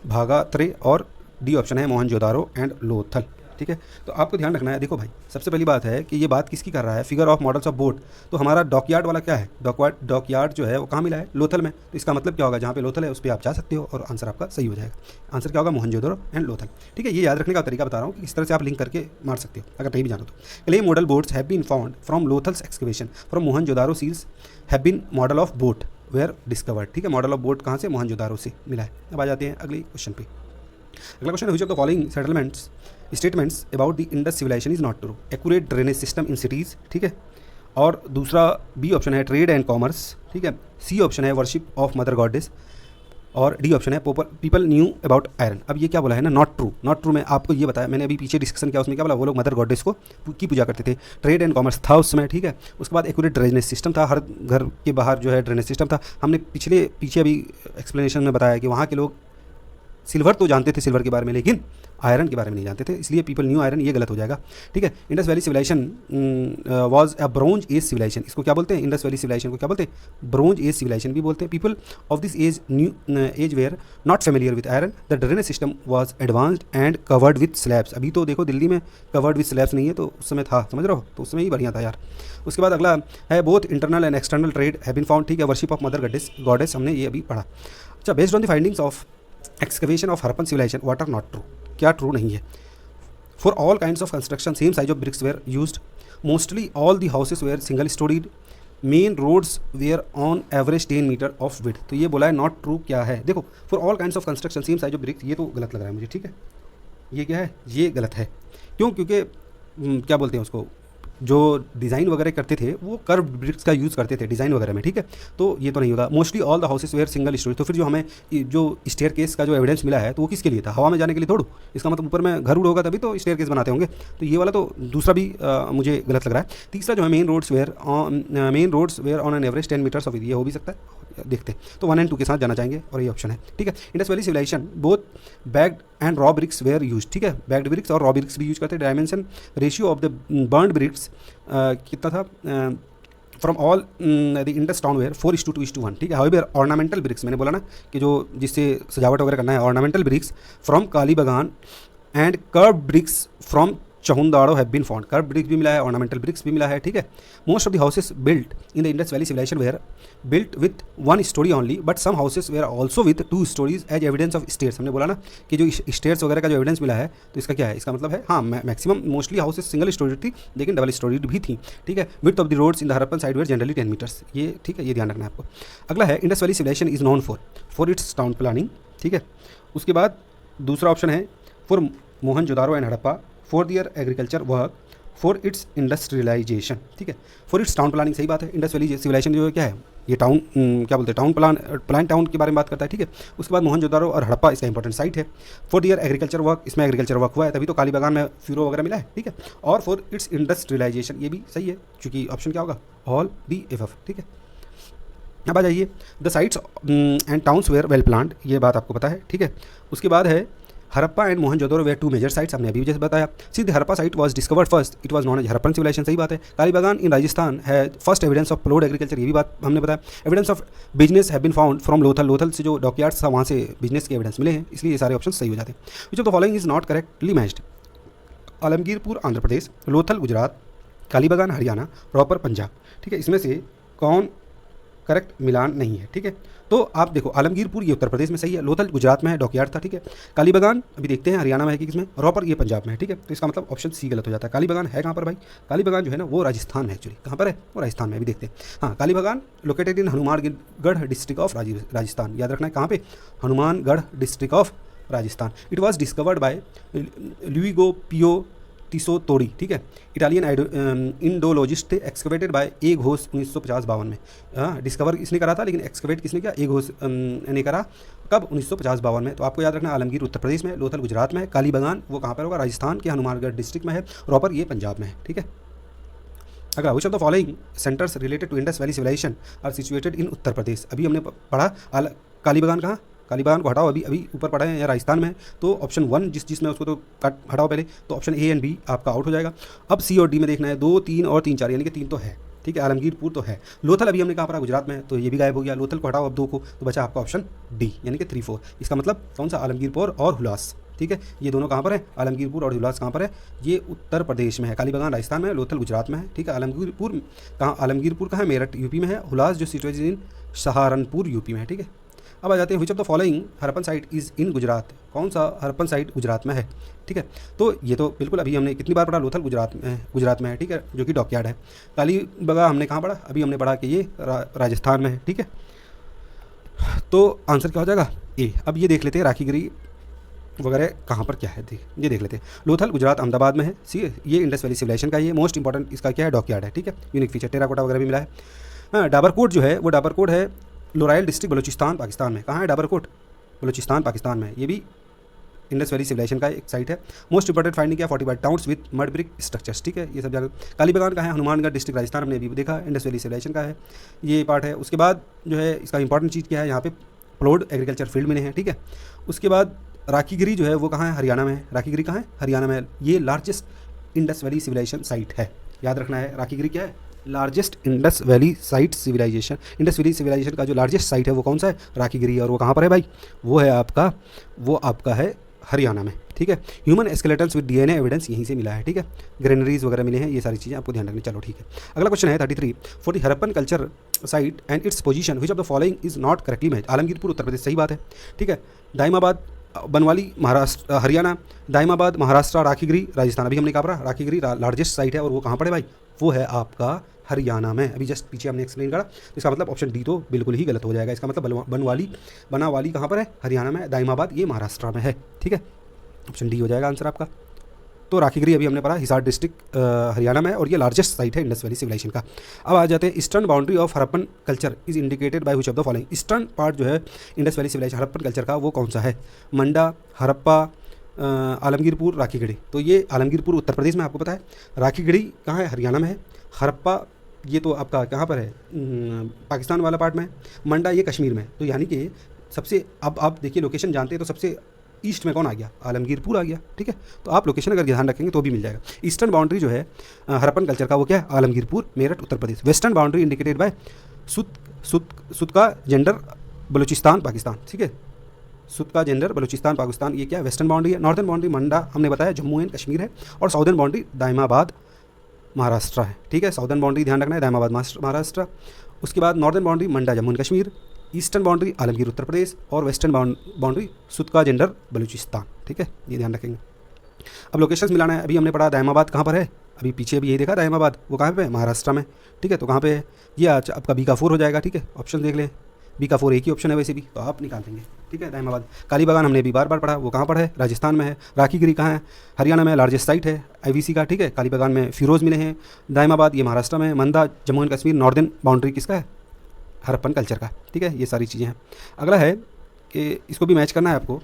भागात्रे, और डी ऑप्शन है मोहनजोदारो एंड लोथल। ठीक है, तो आपको ध्यान रखना है। देखो भाई, सबसे पहली बात है कि ये बात किसकी कर रहा है, figure of models of boat, तो हमारा डॉकयार्ड वाला क्या है, डॉकयार्ड जो है वो कहाँ मिला है, लोथल में। तो इसका मतलब क्या होगा, जहाँ पे लोथल है उस पर आप जा सकते हो, और आंसर आपका सही हो जाएगा। आंसर क्या होगा, मोहनजोदारो एंड लोथल। ठीक है, ये याद रखने का तरीका बता रहा हूँ कि इस तरह से आप लिंक करके मार सकते हो अगर नहीं भी जानो तो। Clay model boats have been found from Lothal's excavation from Mohenjodaro seals have been model of boat were discovered. ठीक है, मॉडल ऑफ बोट कहाँ से, मोहनजोदारो से मिला है। अब आ जाते हैं अगले क्वेश्चन पे। अगला क्वेश्चन है, which of the following settlements statements about the Indus civilisation is not true, accurate drainage system in cities. ठीक है, और दूसरा बी ऑप्शन है ट्रेड एंड कॉमर्स। ठीक है, सी ऑप्शन है वर्शिप ऑफ मदर गॉडेस, और डी ऑप्शन है पीपल न्यू अबाउट आयरन। अब ये क्या बोला है ना, नॉट ट्रू। नॉट ट्रू में आपको ये बताया, मैंने अभी पीछे डिस्कशन किया, उसमें क्या बोला, वो लोग मदर गॉडेस को की पूजा करते थे। ट्रेड एंड कॉमर्स था उस समय। ठीक है, उसके बाद एक्यूरेट ड्रेनेज सिस्टम था, हर घर के बाहर जो है ड्रेनेज सिस्टम था। हमने पीछे अभी एक्सप्लेनेशन में बताया कि वहाँ के लोग सिल्वर तो जानते थे, सिल्वर के बारे में, लेकिन आयरन के बारे में नहीं जानते थे, इसलिए पीपल न्यू आयरन, ये गलत हो जाएगा। ठीक है, Indus valley civilisation was a bronze age civilisation. इसको क्या बोलते हैं, इंडस वैली सिविलाइजेशन को क्या बोलते हैं, ब्रोंज एज सिविलाइजेशन भी बोलते हैं। People of this age were not familiar with iron, the drainage system was advanced and covered with slabs. अभी तो देखो दिल्ली में कवर्ड विथ स्लैब्स नहीं है, तो उस समय था, समझ रहे हो, तो उस समय ही बढ़िया था यार। उसके बाद अगला है, both internal and external trade have been found. ठीक है, वर्शिप ऑफ मदर गॉडेस, हमने ये अभी पढ़ा। अच्छा, based on the findings of excavation of Harappan civilisation what are not true, क्या ट्रू नहीं है। For all kinds of construction same size of bricks were used, mostly all the houses were single storied, main roads were on average 10 metre of width. तो ये बोला है not true क्या है, देखो for all kinds of construction same size of bricks, ये तो गलत लग रहा है मुझे। ठीक है, ये क्या है, ये गलत है। क्यों, क्योंकि क्या बोलते हैं उसको, जो डिज़ाइन वगैरह करते थे वो कर्व ब्रिक्स का यूज़ करते थे डिज़ाइन वगैरह में। ठीक है, तो ये तो नहीं होगा। Mostly all the houses were single storey, तो फिर जो हमें जो स्टेयर केस का जो एविडेंस मिला है तो वो किसके लिए था, हवा में जाने के लिए थोड़ू, इसका मतलब ऊपर में घर उड़ होगा तभी तो स्टेयर केस बनाते होंगे। तो ये वाला तो दूसरा भी मुझे गलत लग रहा है। तीसरा जो है, main roads were on an average 10 metres of, ये हो भी सकता है, देखते हैं। तो 1 और 2 के साथ जाना चाहेंगे, और ये ऑप्शन है। ठीक है, Indus valley civilisation both baked and raw bricks were use. ठीक है, बैग्ड ब्रिक्स और रॉ ब्रिक्स भी यूज करते हैं। Dimension ratio of the burnt bricks कितना था, from all the Indus town were 4:2:1। ठीक है, हाउएवर ऑर्नामेंटल ब्रिक्स, मैंने बोला ना कि जो जिससे सजावट वगैरह करना है, ornamental bricks from Kalibangan and curve bricks from Chanhudaro have been found. Curve bricks भी मिला है, ऑर्नामेंटल ब्रिक्स भी मिला है। ठीक है, most of the houses built in the Indus valley civilisation were built with 1 storey only, but some houses were also with 2 storeys as evidence of stairs. हमने बोला ना कि जो स्टेयर्स वगैरह का जो एविडेंस मिला है, तो इसका क्या है, इसका मतलब है हाँ, maximum mostly houses single storey थी, लेकिन डबल स्टोरीड भी थी। ठीक है, width of the roads in the Harappan side were generally 10 metres. ये ठीक है, ये ध्यान रखना है आपको। अगला है, Indus valley civilisation is known for its town planning. ठीक है, उसके बाद दूसरा ऑप्शन है, for Mohenjodaro and Harappa, for their agriculture work, for its industrialisation. ठीक है, फॉर इट्स टाउन प्लानिंग, सही बात है। इंडस वैली सिविलाइजेशन जो है क्या है, ये टाउन क्या बोलते हैं, टाउन प्लान टाउन के बारे में बात करता है। ठीक है, उसके बाद मोहनजोदारो और हड़प्पा इसका इंपॉर्टेंट साइट है। फॉर दियर एग्रीकल्चर वर्क, इसमें एग्रीकल्चर वर्क हुआ है, तभी तो कालीबागान में फ्यूरो वगैरह मिला है। ठीक है, और फॉर इट्स इंडस्ट्रियलाइजेशन, ये भी सही है, क्योंकि ऑप्शन क्या होगा, ऑल दी एबव। ठीक है, अब आ जाइए, the sites and towns were well planned, ये बात आपको पता है। ठीक है, उसके बाद है हरप्पा एंड मोहनजोदड़ो वे टू मेजर साइट्स, हमने अभी जैसे बताया। See the Harappa site was discovered first, it was known as Harappan civilisation, सही बात है। कालीबागान इन राजस्थान है first evidence of ploughed agriculture, ये भी बात हमने बताया। Evidence of business have been found from Lothal, Lothal से जो डॉकयार्ड्स था वहाँ से बिजनेस के एविडेंस मिले हैं, इसलिए ये सारे ऑप्शन सही हो जाते हैं। Which of the following is not correctly matched? Alamgirpur Andhra Pradesh, Lothal Gujarat, Kalibangan Haryana, Ropar Punjab, ठीक है, इसमें से कौन करेक्ट मिलान नहीं है, ठीक है। तो आप देखो आलमगीरपुर ये उत्तर प्रदेश में सही है, लोथल गुजरात में है, डॉकयार्ड था, ठीक है। कालीबागान अभी देखते हैं हरियाणा में है कि किसमें, रॉपर ये पंजाब में है, ठीक है। तो इसका मतलब ऑप्शन सी गलत हो जाता है। कालीबागान है कहाँ पर भाई? कालीबागान जो है ना वो राजस्थान में, एक्चुअली कहाँ पर है? वो राजस्थान में, अभी देखते हैं। हाँ, Kalibangan located in Hanumangarh district of Rajasthan, याद रखना है कहाँ पे? Hanumangarh district of Rajasthan. It was discovered by Luigi Pio Tessitori, ठीक है, इटालियन इंडोलॉजिस्ट थे, एक्सकवेटेड बाय ए घोष 1950-52 में। हाँ, डिस्कवर इसने करा था, लेकिन एक्सकवेट किसने किया? ए घोष ने करा, कब? 1950-52 में। तो आपको याद रखना आलमगीर उत्तर प्रदेश में, लोथल गुजरात में है, कालीबागान वो कहाँ पर होगा? राजस्थान के हनुमानगढ़ डिस्ट्रिक्ट में है, रॉपर ये पंजाब में है, ठीक है। अगला, which of the following centres related to Indus valley civilization are situated in Uttar Pradesh? अभी हमने पढ़ा कालीबागान कहाँ? कालीबागान को हटाओ, अभी ऊपर पढ़ा है या राजस्थान में, तो ऑप्शन 1 जिसमें उसको तो कट हटाओ पहले, तो ऑप्शन ए एंड बी आपका आउट हो जाएगा। अब सी और डी में देखना है, 2, 3 और 3, 4, यानी कि 3 तो है, ठीक है। आलमगीरपुर तो है। लोथल अभी हमने कहा पढ़ा गुजरात में, तो ये भी गायब हो गया। लोथल को हटाओ अब 2 को, तो बचा आपका ऑप्शन डी, यानी कि 3, 4। इसका मतलब कौन सा? आलमगीरपुर और हुलास, ठीक है। ये दोनों कहाँ पर है? आलमगीरपुर और हुलास कहाँ पर है? ये उत्तर प्रदेश में है। कालीबागान राजस्थान में है, लोथल गुजरात में है, ठीक है। आलमगीरपुर कहाँ? आलमगीरपुर कहाँ है? मेरठ यूपी में है। हुलास जो सिचुएटेड इन सहारनपुर यूपी में है, ठीक है। अब आ जाते हैं, which of the following Harappan site is in Gujarat? कौन सा हरप्पन साइट गुजरात में है, ठीक है। तो ये तो बिल्कुल अभी हमने कितनी बार पढ़ा? लोथल गुजरात में है, ठीक है, जो कि डॉकयार्ड है। कालीबागा हमने कहाँ पढ़ा? अभी हमने पढ़ा कि ये राजस्थान में है, ठीक है। तो आंसर क्या हो जाएगा? ए। अब ये देख लेते हैं राखीगिरी वगैरह कहाँ पर क्या है, ये देख लेते हैं। लोथल गुजरात अहमदाबाद में है, सी है। ये इंडस वैली सिविलाइजेशन का ये मोस्ट इंपॉर्टेंट इसका क्या है? डॉकयार्ड है, ठीक है। यूनिक फीचर टेराकोटा वगैरह भी मिला है। हाँ, डाबरकोट जो है वो डाबरकोट है लोराइल डिस्ट्रिक्ट बलूचिस्तान पाकिस्तान में। कहाँ है डाबरकोट? बलूचिस्तान पाकिस्तान में। ये भी इंडस वैली सिविलाइजेशन का एक साइट है। मोस्ट इंपॉर्टेंट फाइंडिंग क्या? 45 towns with mud brick structures, ठीक है। ये सब जगह। कालीबागान का है? हनुमानगढ़ डिस्ट्रिक्ट राजस्थान, हमने अभी देखा इंडस वैली सिविलाइजेशन का है, ये पार्ट है। उसके बाद जो है इसका इंपॉर्टेंट चीज़ क्या है? यहाँ पे प्लोड एग्रीकल्चर फील्ड मिले हैं, ठीक है। उसके बाद राखीगिरी जो है वो कहाँ है? हरियाणा में है। राखीगिरी कहाँ है? हरियाणा में है। ये largest Indus valley civilisation site है, याद रखना है। राखीगिरी क्या है? Largest Indus valley site civilisation. Indus valley civilisation का जो लार्जेस्ट साइट है वो कौन सा है? राखीगिरी। और वो कहाँ पर है भाई? वो आपका है हरियाणा में, ठीक है। Human skeletons with DNA evidence यहीं से मिला है, ठीक है। ग्रेनरीज वगैरह मिले हैं, ये सारी चीज़ें आपको ध्यान रखनी। चलो ठीक है। अगला क्वेश्चन है 33, for the Harappan culture site and its position which of the following is not correctly match? Alamgirpur Uttar Pradesh, सही बात है, ठीक है। दाइमाबाद बनवाली महाराष्ट्र हरियाणा, दाइमाबाद महाराष्ट्र, राखीगिरी राजस्थान। अभी हमने कहा पढ़ा राखीगिरी लार्जेस्ट साइट है, और वो कहाँ पर है भाई? वो है आपका हरियाणा में। अभी जस्ट पीछे हमने एक्सप्लेन करा, तो इसका मतलब ऑप्शन डी तो बिल्कुल ही गलत हो जाएगा। इसका मतलब बनावाली कहाँ पर है? हरियाणा में। दाइमाबाद ये महाराष्ट्र में है, ठीक है। ऑप्शन डी हो जाएगा आंसर आपका। तो राखीगिरी अभी हमने पढ़ा हिसार डिस्ट्रिक्ट हरियाणा में है, और ये लार्जेस्ट साइट है इंडस वैली सिविलाइजेशन का। अब आ जाते हैं, eastern boundary of Harappan culture is indicated by which of the following? Eastern part जो है Indus valley civilisation Harappan culture का वो कौन सा है? मंडा, हरप्पा, आलमगीरपुर, राखीगढ़ी। तो ये आलमगीरपुर उत्तर प्रदेश में आपको पता है, राखीगढ़ी कहाँ है? हरियाणा में है। हरप्पा ये तो आपका कहाँ पर है? पाकिस्तान वाला पार्ट में। मंडा ये कश्मीर में। तो यानी कि सबसे, अब आप देखिए लोकेशन जानते हैं, तो सबसे ईस्ट में कौन आ गया? आलमगीरपुर आ गया, ठीक है। तो आप लोकेशन अगर ध्यान रखेंगे तो भी मिल जाएगा। ईस्टर्न बाउंड्री जो है हरप्पन कल्चर का वो क्या है? Alamgirpur, Meerut, Uttar Pradesh. Western boundary indicated by सुत का जेंडर बलूचिस्तान पाकिस्तान, ठीक है। सुत का जेंडर बलूचिस्तान पाकिस्तान, ये क्या? वेस्टर्न बाउंड्री है। नॉर्दर्न बाउंड्री मंडा हमने बताया जम्मू एंड कश्मीर है, और साउदर्न बाउंड्री दाइमाबाद महाराष्ट्र है, ठीक है। साउदर्न बाउंड्री ध्यान रखना है, दाइमाबाद महाराष्ट्र। उसके बाद northern boundary Manda Jammu and Kashmir, eastern boundary Alamgir Uttar Pradesh, और वेस्टर्न बाउंड्री सुत का जेंडर बलूचिस्तान, ठीक है। ये ध्यान रखेंगे। अब लोकेशंस मिलाना है। अभी हमने पढ़ा दाइमाबाद कहाँ पर है? अभी पीछे अभी यही देखा दाइमाबाद, वो कहाँ पे है? महाराष्ट्र में, ठीक है। तो कहाँ पे है ये? आपका बीकापुर हो जाएगा, ठीक है। ऑप्शन देख लें, बीकापुर एक ही ऑप्शन है वैसे भी, तो आप निकाल देंगे, ठीक है। दाइमाबाद। कालीबागान हमने अभी बार पढ़ा, वो कहाँ पर है? राजस्थान में है। राखीगिरी कहाँ है? हरियाणा में, लार्जेस्ट साइट है IVC का, ठीक है। कालीबागान में फिरोज मिले हैं। दाइमाबाद ये महाराष्ट्र में। Manda Jammu and Kashmir. Northern boundary किसका है? हरप्पन कल्चर का, ठीक है। ये सारी चीज़ें हैं। अगला है कि इसको भी मैच करना है आपको,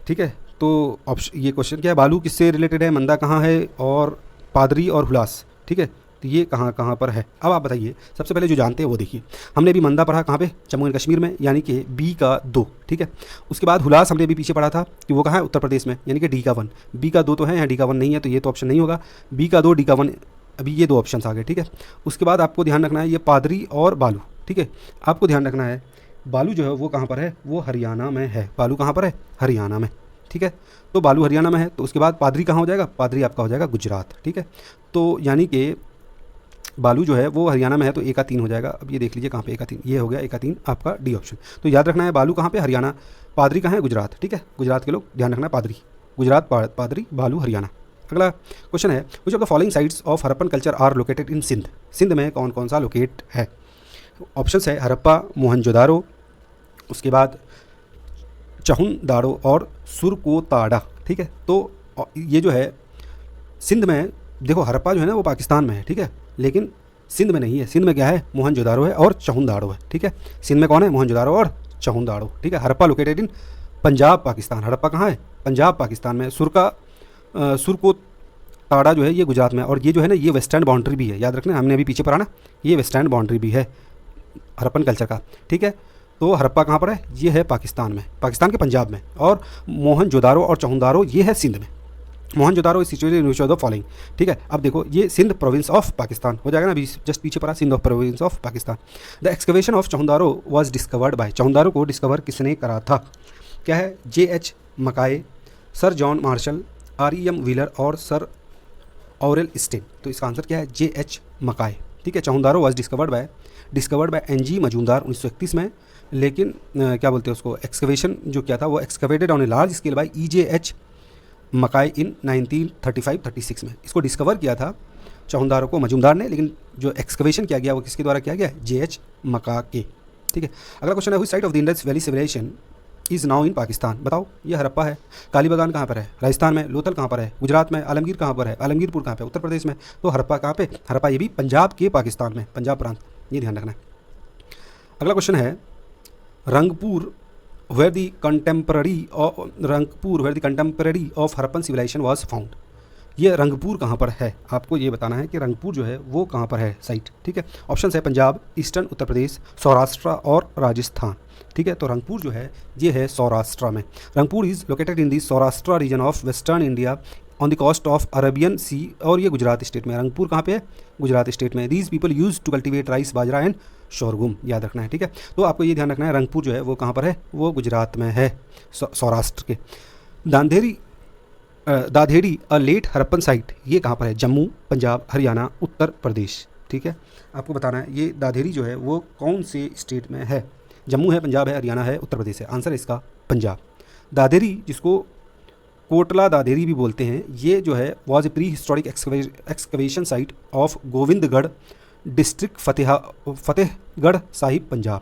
ठीक है। तो ऑप्शन, ये क्वेश्चन क्या है? बालू किससे रिलेटेड है? मंदा कहाँ है? और पादरी और हुलास, ठीक है। तो ये कहाँ कहाँ पर है, अब आप बताइए। सबसे पहले जो जानते हैं वो देखिए, हमने अभी मंदा पढ़ा कहाँ पे, जम्मू एंड कश्मीर में, यानी कि बी का 2, ठीक है। उसके बाद हुलास हमने अभी पीछे पढ़ा था कि वो कहाँ है, उत्तर प्रदेश में, यानी कि डी का 1। बी का 2 तो है, यहाँ डी का 1 नहीं है, तो ये तो ऑप्शन नहीं होगा। बी का 2, डी का 1, अभी ये 2 ऑप्शन आ गए, ठीक है। उसके बाद आपको ध्यान रखना है ये पादरी और बालू, ठीक है। आपको ध्यान रखना है बालू जो है वो कहाँ पर है, वो हरियाणा में है। बालू कहाँ पर है, हरियाणा में, ठीक है। तो बालू हरियाणा में है, तो उसके बाद पादरी कहाँ हो जाएगा, पादरी आपका हो जाएगा गुजरात, ठीक है। तो यानी कि बालू जो है वो हरियाणा में है, तो ए का 3 हो जाएगा। अब ये देख लीजिए कहाँ पे ए का 3, ये हो गया ए का 3 आपका डी ऑप्शन। तो याद रखना है बालू कहाँ पे, हरियाणा, पादरी कहाँ है, गुजरात, ठीक है। गुजरात के लोग ध्यान रखना है, पादरी गुजरात, पादरी बालू हरियाणा। अगला क्वेश्चन है, which of the following sites of Harappan culture are located in Sindh. Sindh में कौन कौन सा लोकेट है। ऑप्शंस है हरप्पा, मोहनजोदारो, उसके बाद चहुंदाड़ो और सुरकोताड़ा, ठीक है। तो ये जो है सिंध में, देखो हरप्पा जो है ना वो पाकिस्तान में है, ठीक है, लेकिन सिंध में नहीं है। सिंध में क्या है, मोहनजोदारो है और चहुंदाड़ो है, ठीक है। सिंध में कौन है, मोहनजोदारो और चहुंदाड़ो, ठीक है। हरप्पा लोकेटेड इन पंजाब पाकिस्तान, हड़प्पा कहाँ है, पंजाब पाकिस्तान में। सुरकोताड़ा जो है ये गुजरात में, और ये जो है ना ये वेस्टर्न बाउंड्री भी है, याद रखना, हमने अभी पीछे पढ़ा ना, ये वेस्टर्न बाउंड्री भी है हरप्पन कल्चर का, ठीक है। तो हरप्पा कहाँ पर है, ये है पाकिस्तान में, पाकिस्तान के पंजाब में, और मोहनजोदारो और चहुंदारो ये है सिंध में। Mohenjodaro is situated in which of the following, ठीक है। अब देखो ये सिंध प्रोविंस ऑफ पाकिस्तान हो जाएगा ना, अभी जस्ट पीछे पड़ा, Sindh of province of Pakistan. The excavation of Chanhudaro was discovered by, Chanhudaro को डिस्कवर किसने करा था, क्या है, J.H. Mackay, sir John Marshall, R.E.M. Wheeler और सर ऑरेल स्टेन। तो इसका आंसर क्या है, J.H. मकाए, ठीक है। Chanhudaro was discovered by N.G. Majumdar 1931 में, लेकिन क्या बोलते हैं उसको, एक्सकवेशन जो किया था वो excavated on a large scale bye E.J.H. मकाई इन 1935-36 में। इसको डिस्कवर किया था चहुंदारो को मजूमदार ने, लेकिन जो एक्सकवेशन किया गया वो किसके द्वारा किया गया, J.H. मकाके, ठीक है। अगला क्वेश्चन है, which site of the Indus valley civilisation is now in Pakistan. बताओ, ये हरप्पा है, कालीबागान कहाँ पर है, राजस्थान में, लोथल कहाँ पर है, गुजरात में, आलमगीर कहाँ पर है, आलमगीरपुर कहाँ पे, उत्तर प्रदेश में। तो हरप्पा कहाँ पे, हरप्पा ये भी पंजाब के पाकिस्तान में, पंजाब प्रांत, ये ध्यान रखना है। अगला क्वेश्चन है, Rangpur where the contemporary of Harappan civilization was found। ये रंगपुर कहाँ पर है, आपको ये बताना है कि रंगपुर जो है वो कहाँ पर है साइट, ठीक है। ऑप्शन है पंजाब, ईस्टर्न उत्तर प्रदेश, सौराष्ट्र और राजस्थान, ठीक है। तो रंगपुर जो है ये है सौराष्ट्र में। Rangpur is located in the Saurashtra region of western India on the coast of Arabian sea, और ये गुजरात स्टेट में। रंगपुर कहाँ पे है, गुजरात स्टेट में। These people use to cultivate rice, bajra and sorghum, याद रखना है, ठीक है। तो आपको ये ध्यान रखना है, रंगपुर जो है वो कहाँ पर है, वो गुजरात में है, सौराष्ट्र के। दाधेड़ी अ लेट हरप्पन साइट, ये कहाँ पर है, जम्मू, पंजाब, हरियाणा, उत्तर प्रदेश, ठीक है। आपको बताना है ये दाधेड़ी जो है वो कौन से स्टेट में है, जम्मू है, पंजाब है, हरियाणा है, उत्तर प्रदेश है। आंसर है इसका पंजाब। दाधेड़ी, जिसको कोटला दाधेरी भी बोलते हैं, ये जो है was a prehistoric excavation site of Govindgarh district, Fatehgarh Sahib, Punjab.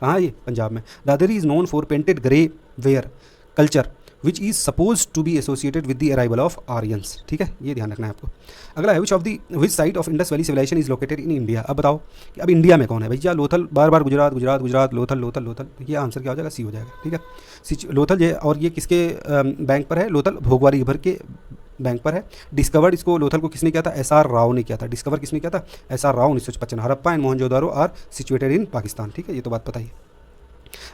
कहाँ है ये, पंजाब में। Dadri is known for painted grey ware culture which is supposed to be associated with the arrival of Aryans, ठीक है, ये ध्यान रखना है आपको। अगला है, which site of Indus valley civilisation is located in India. अब बताओ कि अब इंडिया में कौन है भैया, लोथल, बार बार गुजरात गुजरात गुजरात, लोथल लोथल लोथल, ये आंसर क्या हो जाएगा, सी हो जाएगा, ठीक है। लोथल ये, और ये किसके बैंक पर है, लोथल भोगवारी रिवर के बैंक पर है। डिस्कवर्ड इसको, लोथल को किसने किया था, SR राव ने किया था। डिस्कवर किसने किया था, SR Rao 1955। Harappa and Mohenjodaro are situated in Pakistan, ठीक है, ये तो बात पता ही है।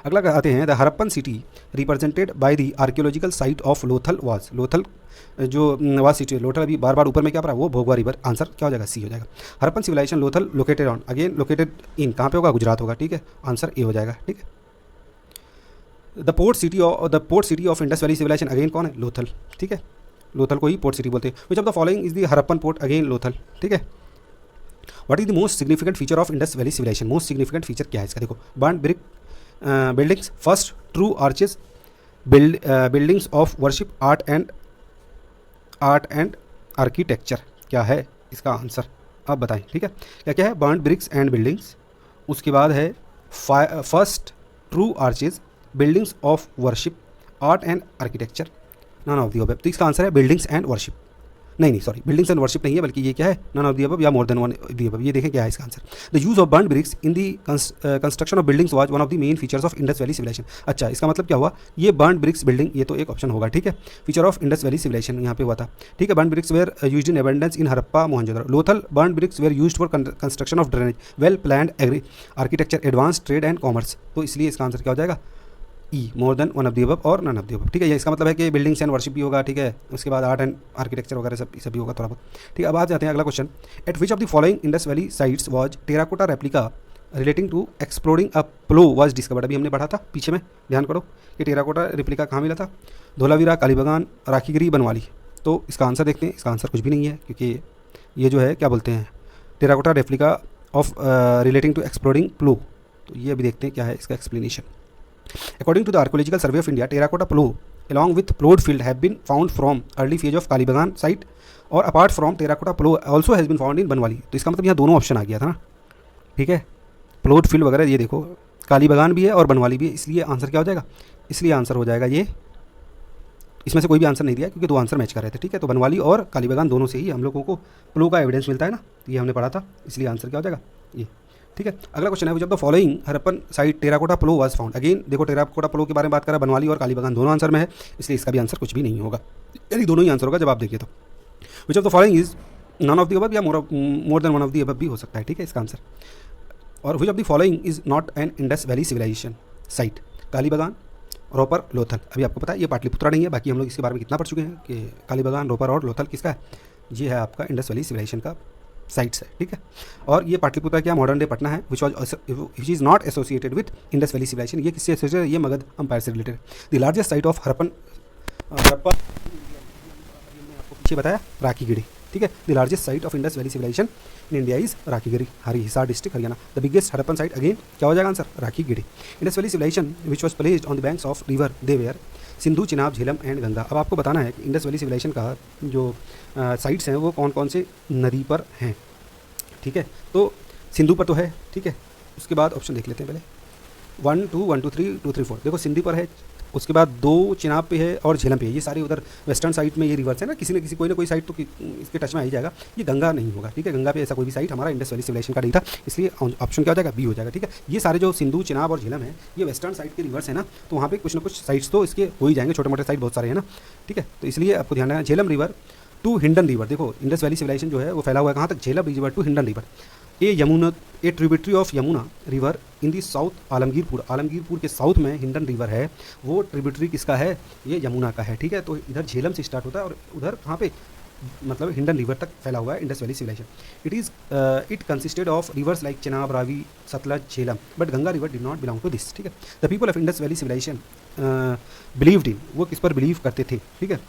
अगला आते हैं, the Harappan city represented by the archaeological site of Lothal was. Lothal जो वाज सिटी, लोथल अभी बार बार ऊपर में क्या पड़ा, वो भोगवा रिवर। आंसर क्या हो जाएगा, सी हो जाएगा। Harappan civilisation Lothal located on, again located in, कहाँ पे होगा, गुजरात होगा, ठीक है। आंसर ए हो जाएगा, ठीक है। The port city of Indus valley civilisation, again कौन है, लोथल, ठीक है। लोथल को ही पोर्ट सिटी बोलते हैं। Which of the following is the Harappan port, again Lothal, ठीक है। What is the most significant feature of Indus valley civilisation, most significant feature क्या है इसका, देखो, burn brick buildings, first true arches, buildings of worship, art and architecture, क्या है इसका answer, आप बताएं, ठीक है। क्या क्या है, बर्न ब्रिक्स एंड बिल्डिंग्स, उसके बाद है first true arches, buildings of worship, art and architecture, none of the above. तो इसका आंसर है बिल्डिंग्स एंड वर्शिप, नहीं सॉरी, बिल्डिंग्स एंड वर्शिप नहीं है, बल्कि ये क्या है, नन ऑफ दी अबव या more than one the above. ये देखें क्या है इसका आंसर। The use of burnt bricks in the construction of buildings was one of the main features of Indus valley civilisation. अच्छा, इसका मतलब क्या हुआ, ये बर्न्ड ब्रिक्स बिल्डिंग, ये तो एक ऑप्शन होगा, ठीक है। Feature of Indus valley civilization यहाँ पे हुआ था, ठीक है। Burned bricks were used in abundance in Harappa Mohenjodaro. Lothal burned bricks were used for construction of drainage, well planned agri architecture, advance trade and commerce. तो इसलिए इसका आंसर क्या हो जाएगा, E, more than one of the above और none of the above, ठीक है। ये इसका मतलब है कि बिल्डिंग्स एंड वर्शिप भी होगा, ठीक है। उसके बाद आर्ट एंड आर्किटेक्चर वगैरह सब भी होगा थोड़ा बहुत, ठीक है। अब आ जाते हैं अगला question. At which of the following Indus valley sites was terracotta replica relating to exploring a plough was discovered. अभी हमने पढ़ा था पीछे में, ध्यान करो कि टेराकोटा रेप्लिका कहाँ मिला था, धोलावीरा, कालीबागान, राखीगिरी, बनवाली। तो इसका आंसर देखते हैं। इसका आंसर कुछ भी नहीं है, क्योंकि ये जो है क्या बोलते हैं, terracotta replica of relating to exploring plough. तो ये अभी देखते हैं क्या है इसका explanation. According to the Archaeological Survey of India, terracotta plow along with plowed field have been found from early phase of Kalibagan site, और apart from terracotta plow also has been found in Banawali. तो इसका मतलब यहाँ दोनों option आ गया था ना, ठीक है। प्लोड फील्ड वगैरह ये देखो, कालीबागान भी है और बनवाली भी है, इसलिए आंसर क्या हो जाएगा, इसलिए आंसर हो जाएगा ये। इसमें से कोई भी आंसर नहीं दिया क्योंकि दो आंसर मैच कर रहे थे, ठीक है। तो बनवाली और कालीबागान दोनों से ही हम लोगों को प्लो का एविडेंस मिलता है ना, तो ये हमने पढ़ा था, इसलिए आंसर क्या हो जाएगा ये, ठीक है। अगला क्वेश्चन है, जब the following Harappan site terracotta plough was found. Again देखो, टेराकोटा प्लो के बारे में बात करा, बनवाली और कालीबागान दोनों आंसर में है, इसलिए इसका भी आंसर कुछ भी नहीं होगा, यानी दोनों ही आंसर होगा जब आप देखिए तो। Which of the following is none of the above या more than one of the above भी हो सकता है, ठीक है इसका आंसर। और which of the following is not an Indus valley civilisation site, Kalibangan, Ropar, Lothal. अभी आपको पता है ये पाटलिपुत्रा नहीं है, बाकी हम लोग इसके बारे में कितना पढ़ चुके हैं कि कालीबागान, रोपर और लोथल किसका है, ये है आपका इंडस वैली सिविलाइजेशन का साइट्स है, ठीक है। और ये पाटलिपुत्रा क्या मॉडर्न डे पटना है, which is not associated with Indus valley civilisation. ये किससे एसोसिएटेड है, ये मगध अंपायर से related. The largest site of Harappan आपको पीछे बताया राखीगिरी, ठीक है। The largest site of Indus valley civilization in India is Rakhigarhi, Hisar district, Haryana. The biggest Harappan site again क्या हो जाएगा answer, Rakhigarhi. Indus valley civilization which was placed on the banks of river देवेयर, Sindhu, Chenab, Jhelum and Ganga. अब आपको बताना है कि इंडस वैली सिविलाइजेशन का जो साइट्स हैं वो कौन कौन से नदी पर हैं, ठीक है। तो सिंधु पर तो है, ठीक है। उसके बाद ऑप्शन देख लेते हैं पहले, 1 2 1 2 3 2 3 4। देखो सिंधु पर है, उसके बाद 2 चिनाब पे है और झेलम पे है। ये सारे उधर वेस्टर्न साइड में ये रिवर्स है ना, किसी न किसी कोई ना कोई साइड तो इसके टच में आ ही जाएगा। ये गंगा नहीं होगा, ठीक है। गंगा पे ऐसा कोई भी साइट हमारा इंडस वैली सिविलाइजेशन का नहीं था, इसलिए ऑप्शन क्या हो जाएगा, बी हो जाएगा, ठीक है। ये सारे जो सिंधु, चिनाब और झेलम है ये वेस्टर्न साइड के रिवर्स है ना, तो वहाँ पे कुछ ना कुछ साइट्स तो इसके हो ही जाएंगे, छोटे मोटे साइड बहुत सारे हैं ना, ठीक है। तो इसलिए आपको ध्यान रखना, Jhelum river to Hindon river. देखो इंडस वैली सिविलाइजेशन जो है वो फैला हुआ है कहाँ तक, Jhelum river to Hindon river. A tributary of Yamuna river in the south Alamgirpur. Alamgirpur के साउथ में हिंडन रिवर है, वो ट्रिब्यूटरी किसका है, ये यमुना का है, ठीक है। तो इधर झेलम से स्टार्ट होता है और उधर कहाँ पे, मतलब हिंडन रिवर तक फैला हुआ है Indus valley civilisation. It consisted of rivers like Chenab, Ravi, Sutlej, Jhelum, but Ganga river did not belong to this, ठीक है। The people of Indus valley civilisation believed in, वो किस पर बिलीव करते थे, ठीक है।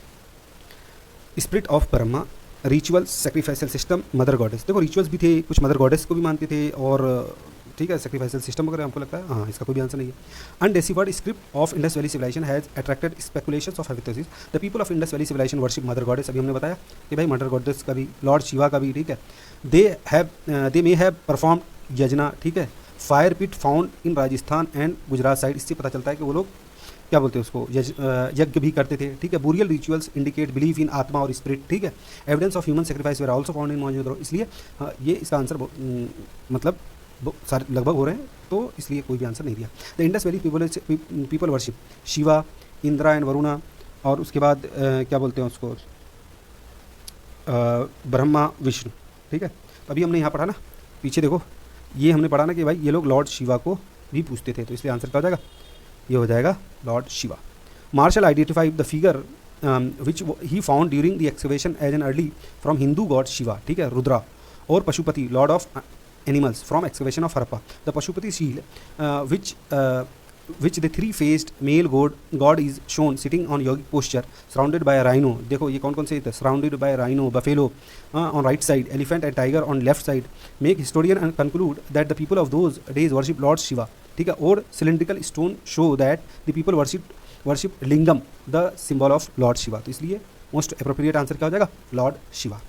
Spirit of Brahma, ritual, sacrificial system, mother goddess. देखो रिचुअल्स भी थे, कुछ मदर गॉडेस को भी मानते थे, और ठीक है सेक्रीफाइसल सिस्टम वगैरह हमको लगता है, हाँ इसका कोई भी आंसर नहीं है। Undeciphered script of Indus valley civilization has attracted speculations of hypothesis. The people of Indus valley civilization worship mother goddess. अभी हमने बताया कि भाई मदर गॉडेस का भी, लॉर्ड शिवा का भी, ठीक है। दे मे हैव परफॉर्म यजना, ठीक है। Fire pit found in Rajasthan and Gujarat side. इससे पता चलता है कि वो लोग क्या बोलते हैं उसको, यज्ञ भी करते थे, ठीक है। Burial rituals indicate believe in आत्मा और स्पिरिट, ठीक है। Evidence of human sacrifice where also found इन मोहनजोदड़ो। इसलिए ये इसका आंसर मतलब सारे लगभग हो रहे हैं, तो इसलिए कोई भी आंसर नहीं दिया। The Indus valley people worship Shiva, Indira and Varuna, और उसके बाद क्या बोलते हैं उसको, ब्रह्मा, विष्णु, ठीक है। तो अभी हमने यहाँ पढ़ा ना, पीछे देखो ये हमने पढ़ा ना कि भाई ये लोग लॉर्ड शिवा को भी पूछते थे, तो इसलिए आंसर क्या हो जाएगा, ये हो जाएगा Lord Shiva. Marshall identified the figure which he found during the excavation as an early from Hindu god Shiva, ठीक है, रुद्रा, और Pashupati lord of animals from excavation of Harappa. The Pashupati seal which the three-faced male god is shown sitting on yogic posture surrounded by a rhino. देखो ये कौन कौन से थे, surrounded by a rhino, buffalo on right side, elephant and tiger on left side, make historian and conclude that the people of those days worship Lord Shiva, ठीक है। और cylindrical stone show that the people worship lingam, the symbol of Lord Shiva। तो इसलिए most appropriate answer क्या हो जाएगा, Lord Shiva।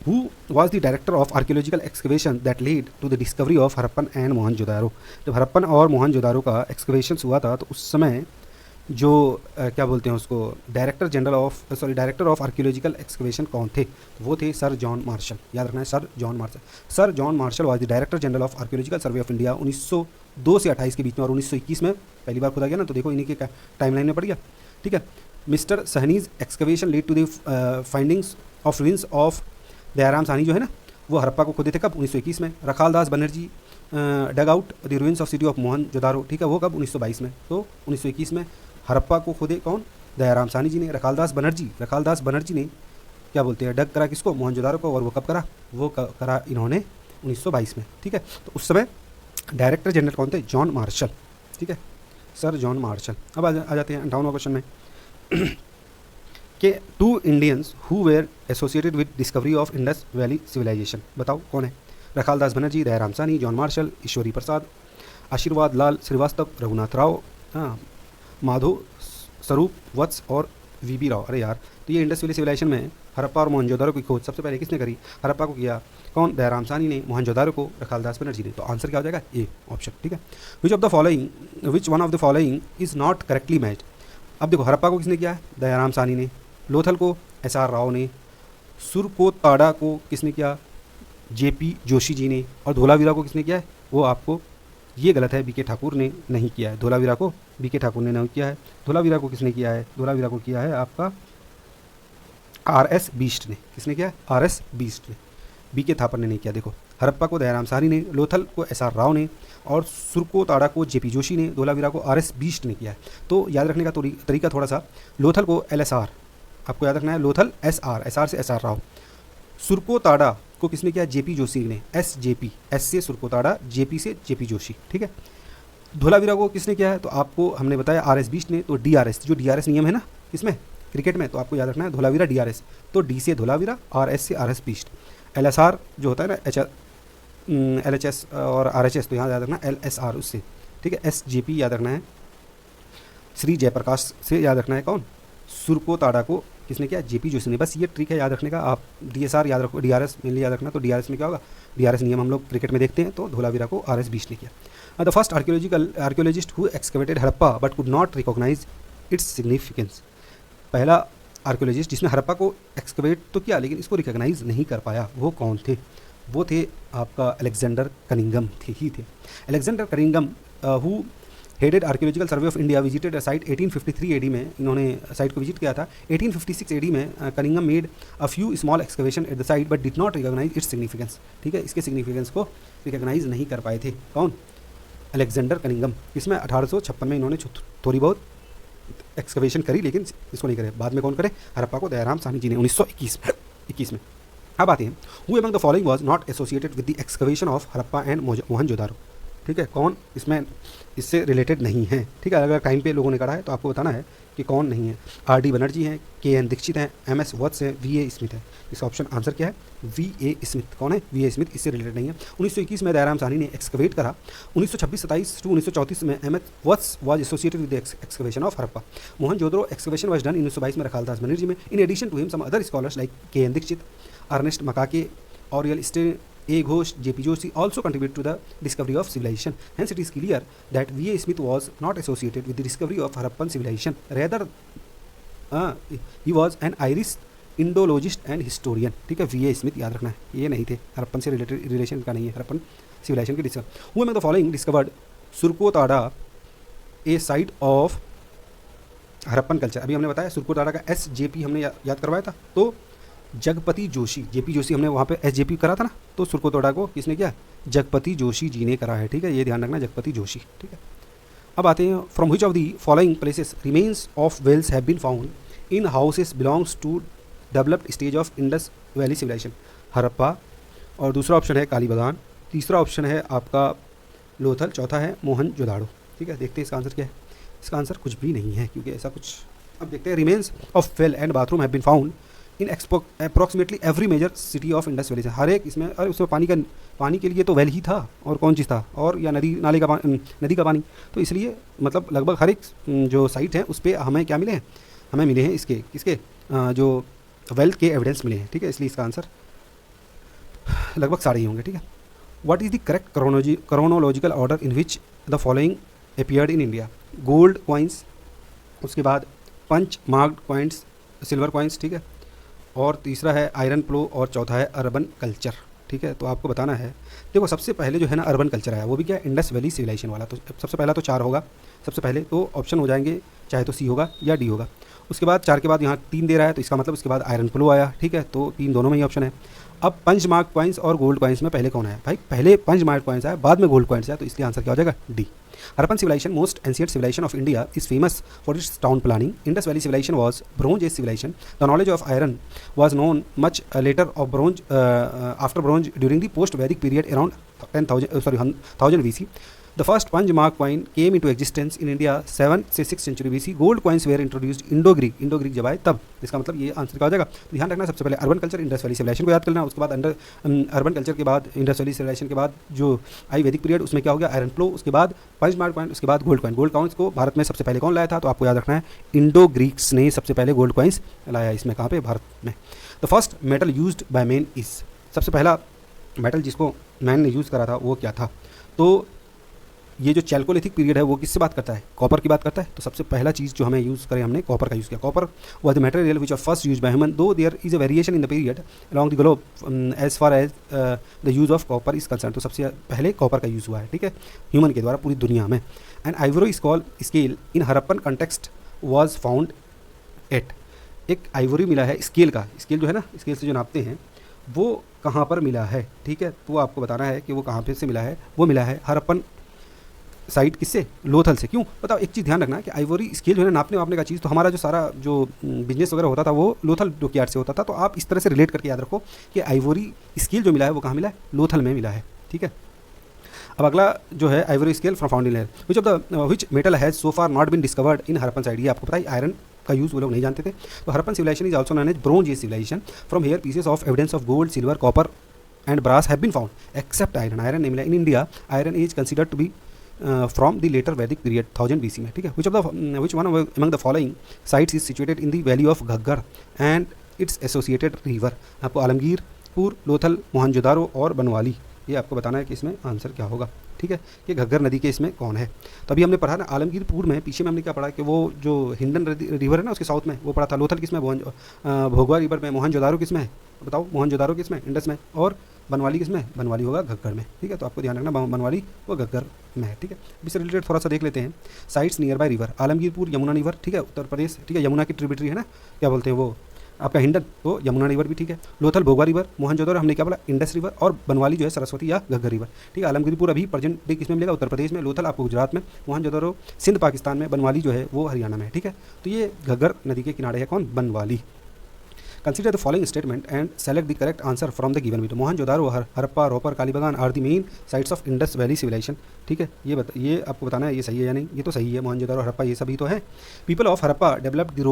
Who was the director of archaeological excavation that led to the discovery of Harappan and Mohenjodaro. जब हरप्पन और मोहनजोदारो का excavation हुआ था तो उस समय जो क्या बोलते हैं उसको, डायरेक्टर ऑफ आर्कियोलॉजिकल एक्सकवेशन कौन थे? वो थे सर जॉन मार्शल। याद रखना है, sir John martial. Sir John martial was the director general of archaeological survey of India 1902 से 28 के बीच में, और 1921 में पहली बार खोदा गया ना, तो देखो इन्हीं के टाइमलाइन में पड़ गया। ठीक है। Mister Sahni's excavation lead to the findings of ruins of Dayaram Sahni जो है ना, वो हड़प्पा को खोदे थे कब? 1921 में। Rakhal Das Banerjee dug out the ruins of city of Mohenjodaro, ठीक है, वो कब? 1922 में। तो 1921 में हड़प्पा को खोदे कौन? दयाराम साहनी जी ने। रखाल दास बनर्जी ने क्या बोलते हैं, डग करा किसको? मोहनजोदारो को। और वो कब करा? वो करा इन्होंने 1922 में। ठीक है। तो उस समय डायरेक्टर जनरल कौन थे? John Marshall. ठीक है, सर जॉन मार्शल। अब आ जाते हैं 58वां क्वेश्चन में कि 2 Indians who were associated with discovery of Indus valley civilisation, बताओ कौन है? रखाल दास बनर्जी, दयाराम साहनी, जॉन मार्शल, ईश्वरी प्रसाद, आशीर्वाद लाल श्रीवास्तव, रघुनाथ राव, माधो स्वरूप वत्स और वीबी राव। अरे यार, तो ये इंडस वैली सिविलाइजेशन में हड़प्पा और मोहनजोदारो की खोज सबसे पहले किसने करी? हड़प्पा को किया कौन? दयाराम साहनी ने। मोहनजोदारो को रखाल दास बनर्जी ने। तो आंसर क्या हो जाएगा? A option. ठीक है। Which one of the following is not correctly matched. अब देखो, हड़प्पा को किसने किया है? दयाराम साहनी ने। लोथल को SR राव ने। सुरकोताड़ा को किसने किया? JP जोशी जी ने। और धोलावीरा को किसने किया है? वो आपको, ये गलत है, BK ठाकुर ने नहीं किया है। धोलावीरा को BK ठाकुर ने नहीं किया है। धोलावीरा को किसने किया है? धोलावीरा को किया है आपका RS बीस्ट ने। किसने किया है? RS बीस्ट ने। BK थापर ने नहीं किया। देखो, हड़प्पा को दयाराम साहनी ने, लोथल को SR राव ने, और सुरकोताड़ा को JP जोशी ने, धोलावीरा को RS बीस्ट ने किया है। तो याद रखने का तरीका थोड़ा सा, लोथल को LSR, आपको याद रखना है, लोथल SR से SR राव। सुरकोताड़ा को किसने किया? JP जोशी ने, SJP, S से सुरकोताड़ा, JP से JP जोशी। ठीक है। धोलावीरा को किसने किया है? तो आपको हमने बताया RS बीस्ट ने। तो DRS, जो DRS नियम है ना इसमें क्रिकेट में, तो आपको याद रखना है धोलावीरा DRS। तो D से धोलावीरा, RS से RS बीस्ट। LSR जो होता है ना, LHS और RHS, तो यहाँ याद रखना LSR उससे। ठीक है। SJP याद रखना है, श्री जयप्रकाश से याद रखना है कौन? सुरकोताड़ा को किसने किया? JP जोशी ने। बस ये ट्रिक है याद रखने का। आप DSR याद रखो, DRS मेनली याद रखना। तो DRS में क्या होगा? DRS नियम हम लोग क्रिकेट में देखते हैं। तो धोलावीरा को RS बीस्ट ने किया। The first archaeologist who excavated Harappa but could not recognise its significance. पहला आर्कियोलॉजिस्ट जिसने हड़प्पा को एक्सकवेट तो किया लेकिन इसको रिकॉग्नाइज नहीं कर पाया, वो कौन थे? वो थे आपका अलेक्जेंडर कनिंगम थे। Alexander Cunningham who headed archaeological survey of India visited site 1853 AD में, इन्होंने साइट को विजिट किया था। 1856 AD में Cunningham made a few small excavation at the site but did not recognise its significance. ठीक है, इसके सिग्निफिकेंस को रिकॉग्नाइज नहीं कर पाए थे। कौन? Alexander Cunningham. इसमें 1856 में इन्होंने थोड़ी बहुत एक्सकवेशन करी लेकिन इसको नहीं करे। बाद में कौन करे? हड़प्पा को दयाराम साहनी जी ने 1921 में। अब आते हैं, who among the following was not associated with the excavation of Harappa and Mohenjodaro. ठीक है, कौन इसमें इससे रिलेटेड नहीं है? ठीक है, अलग अलग टाइम पे लोगों ने करा है तो आपको बताना है कि कौन नहीं है। RD बनर्जी हैं, KN दीक्षित हैं, MS वत्स हैं, VA स्मिथ है। इसका ऑप्शन आंसर क्या है? VA Smith. कौन है? VA स्मिथ, इससे रिलेटेड नहीं है। 1921 में दयाराम साहनी ने एक्सकवेट करा। 1926-27 टू 1934 में MS Vats was associated with the excavation of Harappa. Mohenjodaro excavation was done 1922 में रखाल दास बनर्जी में। In addition to him some other scholars like KN Dikshit, Ernest Mackay, Oriel Stay, A. Ghosh, JP Joshi also contribute to the discovery of civilization. Hence, it is clear that VA Smith was not associated with the discovery of Harappan civilization. Rather, he was an Irish Indologist and historian. ठीक है, VA Smith याद रखना है, ये नहीं थे, हड़प्पन से related relation का नहीं है, हड़प्पन सिविलाइजेशन के discover. Who among the following discovered सुरकोताड़ा a site of Harappan culture? अभी हमने बताया सुरकोताड़ा का SJP हमने याद करवाया था। तो जगपति जोशी, JP जोशी हमने वहाँ पे SJP करा था ना, तो सुरकोताड़ा को किसने किया? जगपति जोशी जी ने करा है। ठीक है, ये ध्यान रखना, जगपति जोशी। ठीक है। अब आते हैं, from which of the following places remains of wells have been found in houses belongs to developed stage of Indus valley civilisation? Harappa, और दूसरा ऑप्शन है कालीबगान, तीसरा ऑप्शन है आपका लोथल, चौथा है मोहनजोदाड़ो। ठीक है, देखते हैं इसका आंसर क्या है। इसका आंसर कुछ भी नहीं है क्योंकि ऐसा कुछ, अब देखते हैं। Remains of well and bathroom have been found in approximately every major city of Indus valley. हर एक इसमें, अरे उसमें पानी के लिए तो वेल ही था, और कौन चीज़ था, और या नदी का पानी। तो इसलिए मतलब लगभग हर एक जो साइट है उस पर हमें क्या मिले हैं? हमें मिले हैं इसके जो वेल के एविडेंस मिले हैं। ठीक है, इसलिए इसका आंसर लगभग सारे ही होंगे। ठीक है। What is the correct chronological order in which the following appeared in India? Gold coins, उसके बाद punch marked coins, silver coins, ठीक है। और तीसरा है आयरन प्लो, और चौथा है अर्बन कल्चर, ठीक है। तो आपको बताना है, देखो सबसे पहले जो है ना अर्बन कल्चर आया, वो भी क्या है, इंडस वैली सिविलाइजेशन वाला। तो सबसे पहला तो 4 होगा सबसे पहले, तो ऑप्शन हो जाएंगे चाहे तो सी होगा या डी होगा। उसके बाद 4 के बाद यहाँ 3 दे रहा है, तो इसका मतलब उसके बाद आयरन प्लो आया, ठीक है। तो 3 दोनों में ही ऑप्शन है। अब पंच मार्क कॉइन्स और गोल्ड कॉइन्स में पहले कौन आया भाई, पहले पंच मार्क कॉइन्स आया, बाद में गोल्ड कॉइन्स आया, तो इसलिए आंसर क्या हो जाएगा, D. Harappan civilization, most ancient civilization of India, is famous for its town planning. Indus Valley civilization was Bronze Age civilization. The knowledge of iron was known much later of bronze, after bronze during the post-Vedic period around 1000 BC. The first punch mark coin came into existence in India 7 से 6 century BC. Gold coins were introduced Indo-Greek जब आए तब। इसका मतलब ये answer क्या हो जाएगा। तो ध्यान रखना, सबसे पहले urban culture, Indus valley civilisation को याद करना। उसके बाद अर्बन कल्चर के बाद, इंडस वैली सिविलाइजेशन के बाद जो आई वैदिक पीरियड, उसमें क्या हो गया, आयरन प्लो। उसके बाद पंच मार्क कॉइन, उसके बाद गोल्ड कॉइन। गोल्ड कॉइन्स को भारत में सबसे पहले कौन लाया था, तो आपको याद रखना है इंडो ग्रीक्स ने सबसे पहले गोल्ड कॉइन्स लाया। इसमें कहाँ पे, भारत में। The first metal used by man is, सबसे पहला मेटल जिसको मैन ने यूज़ करा था वो क्या था। तो ये जो चैल्कोलिथिक पीरियड है वो किससे बात करता है, कॉपर की बात करता है। तो सबसे पहला चीज़ जो हमें यूज़ करें, हमने कॉपर का यूज़ किया। Copper was the material which are first use by human, though there is a variation in the period along the globe as far as the use of copper is concern. तो सबसे पहले copper का use हुआ है, ठीक है, human के द्वारा पूरी दुनिया में। And Ivory scale in Harappan context was found at, एक आइवरी मिला है स्केल का, स्केल जो है ना, स्केल से जो नापते हैं वो कहाँ पर मिला है, ठीक है। तो आपको बताना है कि वो कहाँ पे से मिला है। वो मिला है हरप्पन साइट, किससे, लोथल से। क्यों बताओ, एक चीज़ ध्यान रखना कि आइवरी स्केल जो है नापने वापने का चीज़, तो हमारा जो सारा जो बिजनेस वगैरह होता था वो लोथल डॉकयार्ड से होता था। तो आप इस तरह से रिलेट करके याद रखो कि आइवरी स्केल जो मिला है वो कहाँ मिला है, लोथल में मिला है, ठीक है। अब अगला जो है ivory scale from found in layer, which metal has so far not been discovered in Harappan site. ये आपको पता है, आयरन का यूज़ वो लोग नहीं जानते थे। तो Harappan civilisation is also known as bronze age civilisation. From here pieces of evidence of gold, silver, copper and brass have been found except iron. Iron नहीं मिला in India. Iron is considered to be from the later Vedic period 1000 BC में, ठीक है। Which one among the following sites is situated in the valley of Ghaggar and its associated river. आपको आलमगीरपुर, लोथल, मोहनजोदारो और बनवाली, ये आपको बताना है कि इसमें आंसर क्या होगा, ठीक है। कि घग्गर नदी के इसमें कौन है। तो अभी हमने पढ़ा ना आलमगीरपुर में, पीछे में हमने क्या पढ़ा कि वो जो हिंडन रिवर है ना उसके साउथ में वो पढ़ा था। लोथल किस में, भोगवा रिवर में। मोहनजोदारो किस में है, बताओ, मोहनजोदारो किस में, इंडस में। और बनवाली किस में, बनवाली होगा घग्गर में, ठीक है। तो आपको ध्यान रखना बनवाली वो घग्गर में है, ठीक है। इससे रिलेटेड थोड़ा सा देख लेते हैं। Sites near by river, Alamgirpur Yamuna river, ठीक है, उत्तर प्रदेश, ठीक है। यमुना की ट्रिब्यूटरी है ना, क्या बोलते हैं वो आपका हिंडन, तो यमुना रिवर भी, ठीक है। लोथल भोगवा रिवर, मोहनजोदड़ो हमने क्या बोला, इंडस रिवर। और बनवाली जो है सरस्वती या घग्गर रिवर, ठीक है। आलमगीरपुर अभी प्रेजेंट डे किसमें मिलेगा, उत्तर प्रदेश में। लोथल आपको गुजरात में, मोहनजोदड़ो सिंध पाकिस्तान में, बनवाली जो है वो हरियाणा में है, ठीक है। तो ये घग्गर नदी के किनारे है कौन, Banawali. Consider the following statement and select the correct answer from the given video. Mohenjodaro, Harappa, Ropar, Kalibangan are the main sites of Indus valley civilisation, ठीक है। ये आपको बताना है ये सही है या नहीं। ये तो सही है, मोहनजोदारो, हरप्पा ये सभी तो है। People of Harappa developed the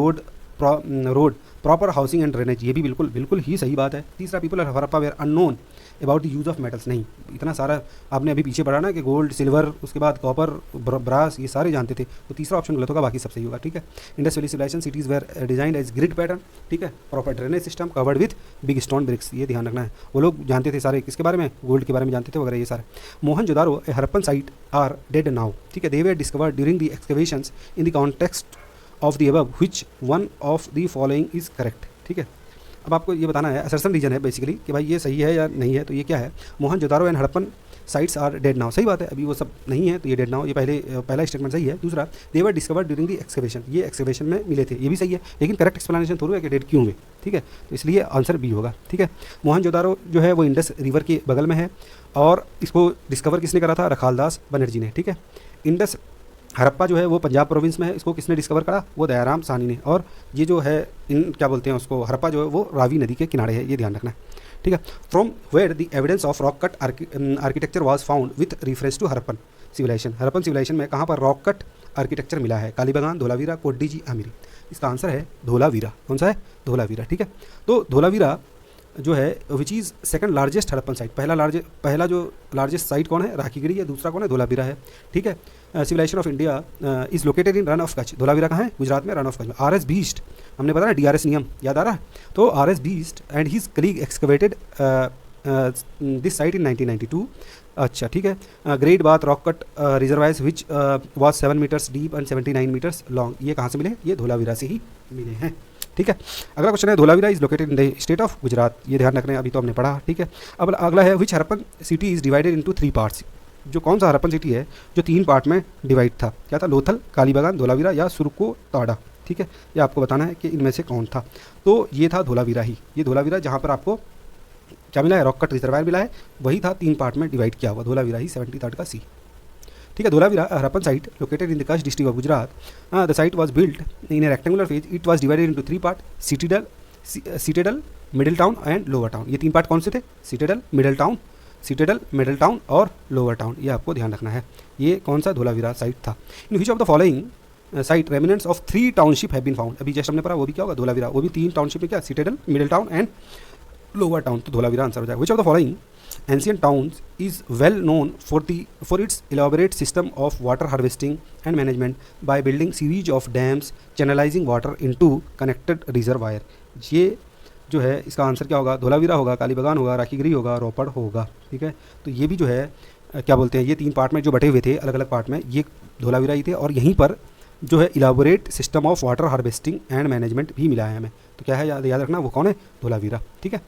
road proper housing and drainage, ये भी बिल्कुल ही सही बात है। तीसरा, people of Harappa were unknown about the use of metals. नहीं, इतना सारा आपने अभी पीछे पढ़ा ना कि गोल्ड, सिल्वर, उसके बाद कॉपर, ब्रास, ये सारे जानते थे। तो तीसरा ऑप्शन गलत होगा, बाकी सब सही होगा, ठीक है। Indus valley civilisation cities were designed as grid pattern, ठीक है। Proper drainage system covered with big stone bricks, ये ध्यान रखना है। वो लोग जानते थे सारे किसके बारे में, गोल्ड के बारे में जानते थे वगैरह ये सारे। Mohenjodaro a Harappan site are dead now, ठीक है। They were discovered during the excavations in the context of the above which one of the following is correct, ठीक है। अब आपको ये बताना है, असर्शन रीजन है बेसिकली कि भाई ये सही है या नहीं है। तो ये क्या है, Mohenjodaro and Harappan sites are dead now, सही बात है। अभी वो सब नहीं है तो ये डेड नाउ, ये पहला स्टेटमेंट सही है। दूसरा, they were discovered during the excavation, ये एक्सकवेशन में मिले थे, ये भी सही है। लेकिन करेक्ट एक्सप्लेनेशन थोड़ा है कि डेड क्यों हुए, ठीक है। तो इसलिए आंसर बी होगा, ठीक है। मोहनजोदारो जो है वो इंडस रिवर के बगल में है और इसको डिस्कवर किसने करा था, रखालदास बनर्जी ने, ठीक है। इंडस हरप्पा जो है वो पंजाब प्रोविंस में है, इसको किसने डिस्कवर करा, वो दयाराम साहनी ने। और ये जो है क्या बोलते हैं उसको, हरप्पा जो है वो रावी नदी के किनारे है, ये ध्यान रखना है, ठीक है। From where the evidence of rock cut architecture was found with reference to Harappan civilisation. Harappan civilisation में कहाँ पर रॉक कट आर्किटेक्चर मिला है, कालीबंगान, धोलावीरा, कोड्डीजी, आमिरी। इसका आंसर है धोलावीरा। कौन सा है, धोलावीरा, ठीक है। तो धोलावीरा जो है which is second largest Harappan site, पहला जो लार्जेस्ट साइट कौन है, राखीगढ़ी है। दूसरा कौन है, धोलावीरा है, ठीक है। Civilisation of India is located in Rann of Kutch. Dholavira कहाँ है, गुजरात में, रन ऑफ कच्छ में। आर एस बीस्ट हमने बताया ना, DRS नियम याद आ रहा है। तो RS Bisht and his colleague excavated this site in 1992। अच्छा ठीक है। Great bath rock cut reservoirs which was 7 meters deep and 79 meters long. ये कहाँ से मिले? ये धोलावीरा से ही मिले हैं। ठीक है। अगला क्वेश्चन है, Dholavira is located in the state of Gujarat. ये ध्यान रखना है, अभी तो हमने पढ़ा। ठीक है। अब अगला है, which Harappan city is divided into 3 parts. जो कौन सा हरप्पन सिटी है जो 3 पार्ट में डिवाइड था? क्या था? लोथल, कालीबागान, धोलावीरा या सुरकोटाडा। ठीक है। ये आपको बताना है कि इनमें से कौन था। तो ये था धोलावीरा ही। ये धोलावीरा जहाँ पर आपको क्या मिला है? रॉक कट रिजर्वायर मिला है, वही था 3 पार्ट में डिवाइड किया हुआ। धोलावीरा ही 73 का सी। ठीक है। Dholavira Harappan site located in the Kutch district of Gujarat. The site was built in A rectangular phase. It was divided into 3 part, Citadel, middle town and lower town. ये 3 पार्ट कौन से थे? सिटाडेल, मिडिल टाउन और लोअर टाउन। ये आपको ध्यान रखना है। ये कौन सा धोलावीरा साइट था? In which of the following site remnants of 3 township have been found. अभी जस्ट हमने पढ़ा, वो भी क्या होगा? धोलावीरा। वो भी 3 टाउनशिप में क्या? Citadel, middle town and lower town. तो धोलावीरा आंसर हो जाएगा। विच of the following ancient towns is well known for it's elaborate system of water harvesting and management by building series of dams channelising water into connected reservoir. ये जो है इसका answer क्या होगा? धोलावीरा होगा, कालीबागान होगा, राखीगिरी होगा, रोपड़ होगा। ठीक है। तो ये भी जो है क्या बोलते हैं, ये 3 पार्ट में जो बटे हुए थे अलग अलग पार्ट में, ये धोलावीरा ही थे। और यहीं पर जो है elaborate system of water harvesting and management भी मिला है हमें। तो क्या है, याद रखना, वो कौन है? धोलावीरा। ठीक है।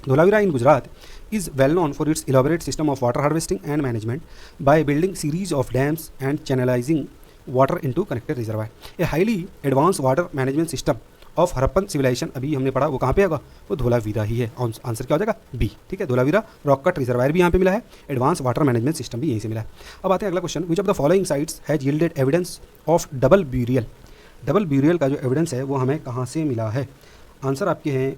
धोलावीरा इन Gujarat is well known for its elaborate system of water harvesting and management by building series of dams and channelizing water into connected reservoir. A highly advanced water management system of Harappan civilisation अभी हमने पढ़ा, वो कहाँ पे होगा? वो धोलावीरा ही है। Answer क्या हो जाएगा? बी। ठीक है। धोलावीरा रॉक कट रिजर्वायर भी यहाँ पे मिला है, एडवांस वाटर मैनेजमेंट सिस्टम भी यहीं से मिला है। अब आते हैं अगला question, which of the following sites has yielded evidence of double burial. Double burial का जो एविडेंस है वो हमें कहाँ से मिला है? आंसर आपके हैं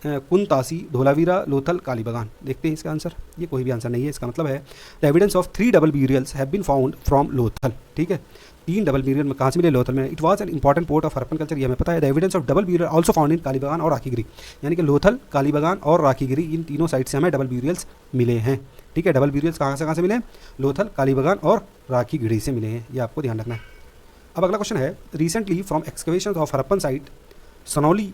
कुनतासी, धोलावीरा, लोथल, कालीबागान। देखते हैं इसका आंसर। ये कोई भी आंसर नहीं है। इसका मतलब है the evidence of 3 double burials have been found from Lothal. ठीक है। 3 डबल ब्यूरियल में कहाँ से मिले? लोथल में। It was an important port of Harappan culture, ये हमें पता है। The evidence of double burial also found in Kalibangan और राखीगिरी। यानी कि लोथल, कालीबागान और राखीगिरी, इन तीनों साइट से हमें डबल ब्यूरियल्स मिले हैं। ठीक है। डबल ब्यूरियल्स कहाँ से मिले? लोथल, कालीबागान और राखीगिरी से मिले हैं। ये आपको ध्यान रखना है। अब अगला क्वेश्चन है, recently from excavation of Harappan site Sanauli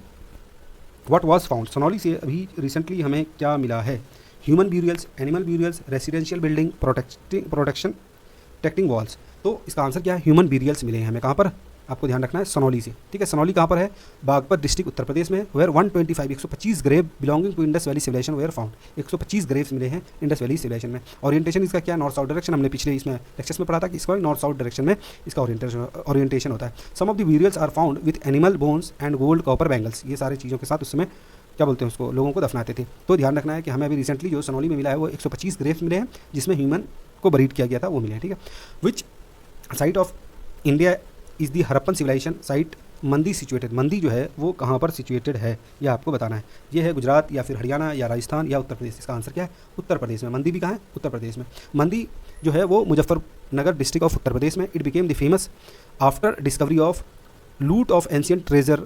what was found. Sanauli से अभी रिसेंटली हमें क्या मिला है? Human burials, animal burials, residential building, protecting walls. तो इसका आंसर क्या है? ह्यूमन ब्यूरियल्स मिले हैं हमें। कहाँ पर? आपको ध्यान रखना है, सनौली से। ठीक है। सनौली कहाँ पर है? बागपत डिस्ट्रिक्ट, उत्तर प्रदेश में। Were 125 grave belonging to Indus valley civilisation were found. 125 graves मिले हैं इंडस वैली सिविलाइजेशन में। ओरिएंटेशन इसका क्या? North south direction. हमने पिछले इसमें लेक्चर्स में पढ़ा था कि इसका नॉर्थ साउथ डायरेक्शन में इसका ओरिएंटेशन होता है। Some of the burials are found with animal bones and gold copper bangles. ये सारी चीज़ों के साथ उस समय क्या बोलते हैं उसको, लोगों को दफनाते थे। तो ध्यान रखना है कि हमें अभी रिसेंटली जो सनौली में मिला है वो 125 ग्रेव्स मिले हैं, जिसमें ह्यूमन को बरीड किया गया था, वो मिले हैं। ठीक है। Which site of India is the Harappan civilisation site Mandi situated. Mandi जो है वो कहाँ पर सिचुएटेड है, ये आपको बताना है। ये है गुजरात या फिर हरियाणा या राजस्थान या उत्तर प्रदेश। इसका आंसर क्या है? उत्तर प्रदेश में। मंदी भी कहाँ है? उत्तर प्रदेश में। मंदी जो है वो मुजफ्फरनगर डिस्ट्रिक्ट ऑफ उत्तर प्रदेश में। It became the famous after discovery of loot of ancient treasure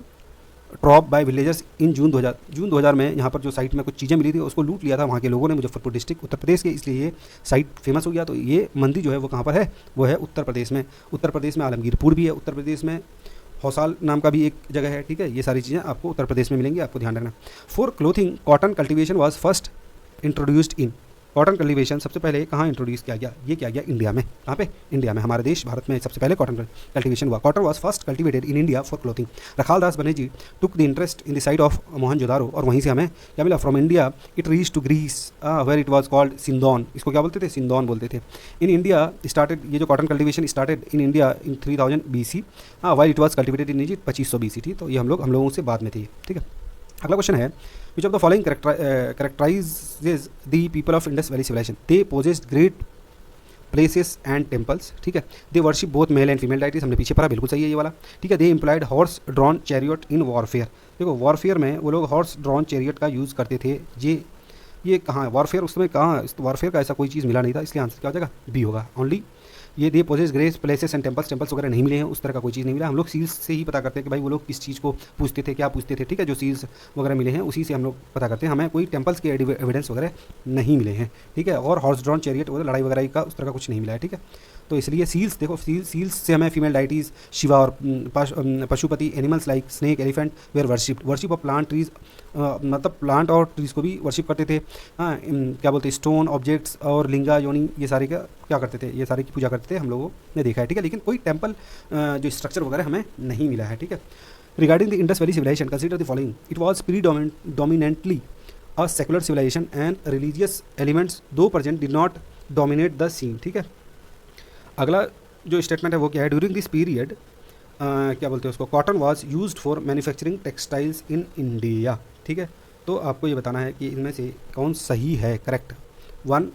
trove by villagers in June 2000 में यहाँ पर जो साइट में कुछ चीज़ें मिली थी उसको लूट लिया था वहाँ के लोगों ने, मुजफ्फरपुर डिस्ट्रिक्ट उत्तर प्रदेश के, इसलिए ये साइट फेमस हो गया। तो ये मंदी जो है वो कहाँ पर है? वो है उत्तर प्रदेश में। उत्तर प्रदेश में आलमगीरपुर भी है, उत्तर प्रदेश में हौसाल नाम का भी एक जगह है। ठीक है। ये सारी चीज़ें आपको उत्तर प्रदेश में मिलेंगी, आपको ध्यान रखना। For clothing cotton cultivation was first introduced in. Cotton cultivation सबसे पहले कहाँ इंट्रोड्यूस किया गया? ये किया गया इंडिया में। कहाँ पे? इंडिया में। हमारे देश भारत में सबसे पहले कॉटन कल्टिवेशन हुआ। Cotton was first cultivated in India for clothing. Rakhaldas Banerjee took the interest in the site of Mohenjodaro, और वहीं से हमें क्या मिला? From India it reach to Greece where it was called sindon. इसको क्या बोलते थे? सिंदौन बोलते थे। इन इंडिया स्टार्टेड, ये जो cotton cultivation started in India in 3000 BC, while it was cultivated in Egypt 2500 BC थी। तो ये हम लोगों से बाद में थी। ठीक है। अगला क्वेश्चन है, which of the following characterises the people of Indus valley civilisation. They possessed great places and temples. ठीक है। They worship both male and female deities. हमने पीछे पढ़ा, बिल्कुल सही है ये वाला। ठीक है। They employed horse drawn chariot in warfare. देखो वॉरफेयर में वो लोग हॉर्स ड्रॉन चैरियट का यूज़ करते थे। ये कहाँ है वॉरफेयर? उस समय कहाँ वॉरफेयर का ऐसा कोई चीज़ मिला नहीं था, इसलिए आंसर क्या हो जाएगा? बी होगा। ओनली ये they possess grace places and temples वगैरह नहीं मिले हैं, उस तरह का कोई चीज़ नहीं मिला। हम लोग सील्स से ही पता करते हैं कि भाई वो लोग किस चीज़ को पूछते थे, क्या पूछते थे। ठीक है। जो सील्स वगैरह मिले हैं उसी से हम लोग पता करते हैं, हमें कोई टेम्पल्स के एविडेंस वगैरह नहीं मिले हैं। ठीक है। और हॉर्स ड्रॉन चैरियट वगैरह लड़ाई वगैरह का उस तरह का कुछ नहीं मिला है। ठीक है। तो इसलिए सील्स, देखो सील्स से हमें फीमेल डाइटीज़, शिवा और Pashupati, animals like snake, elephant were worship of plant trees, मतलब प्लांट और ट्रीज को भी वर्शिप करते थे। हाँ, क्या बोलते हैं, स्टोन ऑब्जेक्ट्स और लिंगा योनि, ये सारे क्या करते थे, ये सारे की पूजा करते थे, हम लोगों ने देखा है, ठीक है। लेकिन कोई टेम्पल जो स्ट्रक्चर वगैरह हमें नहीं मिला है, ठीक है। Regarding the Indus valley civilization, consider the following, it was predominantly a secular civilization and religious elements though present did not dominate the scene, ठीक है। अगला जो स्टेटमेंट है वो क्या है, ड्यूरिंग दिस पीरियड क्या बोलते हैं उसको, cotton was used for manufacturing textiles in India, ठीक है। तो आपको ये बताना है कि इनमें से कौन सही है, correct, one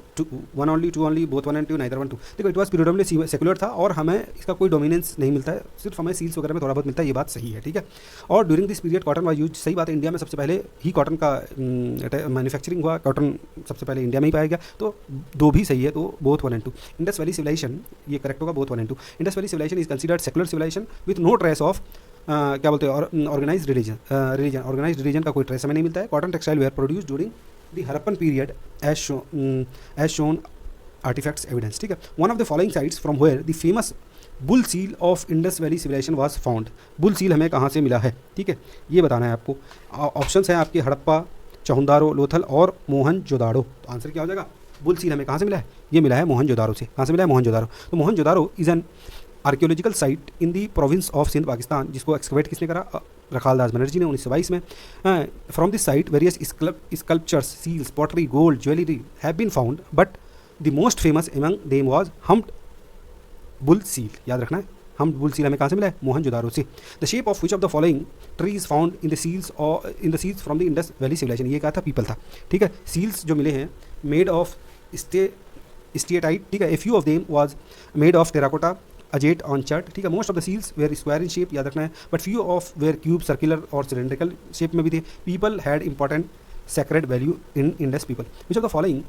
only, two only, both one and two, neither one two. देखो इट वॉज प्रीडोमिनेटली सेकुलर था और हमें इसका कोई डोमिनेंस नहीं मिलता है, सिर्फ हमें सील्स वगैरह में थोड़ा बहुत मिलता है, ये बात सही है, ठीक है। और during this period cotton was use, सही बात है, इंडिया में सबसे पहले ही कॉटन का मैन्युफैक्चरिंग हुआ, कॉटन सबसे पहले इंडिया में ही पाया गया, तो दो भी सही है, तो both one and two. Indus valley civilisation, ये करेक्ट होगा, both one and two. Indus valley civilisation is considered secular civilisation with no trace of क्या बोलते हैं, ऑर्गेनाइज्ड रिलीजन, ऑर्गेनाइज्ड रिलीजन का कोई ट्रेस हमें नहीं मिलता है। Cotton textile were produce during the Harappan period as shown artifacts evidence, ठीक है। One of the following sites from where the famous bull seal of Indus valley civilisation was found, bull seal हमें कहाँ से मिला है, ठीक है, ये बताना है आपको। ऑप्शंस हैं आपके हड़प्पा, चौहंदारो, लोथल और मोहनजोदाड़ो। तो आंसर क्या हो जाएगा, बुल सील हमें कहाँ से मिला है, ये मिला है मोहनजोदाड़ो से। कहाँ से मिला है, मोहनजोदाड़ो। तो Mohenjodaro is an archaeological site in the province of Sindh, Pakistan, जिसको एक्सकवेट किसने करा, रखाल दास बनर्जी ने 1922 में। From this site various sculptures, seals, pottery, gold, jewellery have been found, but the most famous among them was humped bull seal, याद रखना है, humped bull seal हमें कहाँ से मिला है, मोहनजोदारो से। The shape of which of the following trees found in the seals from the Indus valley civilisation, ये कहा था पीपल था, ठीक है। सील्स जो मिले हैं मेड ऑफ स्टेटाइट, ठीक है, a few of them was made of terracotta, agate on chert, ठीक है। Most of the seals were square in shape, याद रखना है, but few of were cube, circular और सिलेंड्रिकल शेप में भी थे। People had important sacred value in Indus people. Which of the following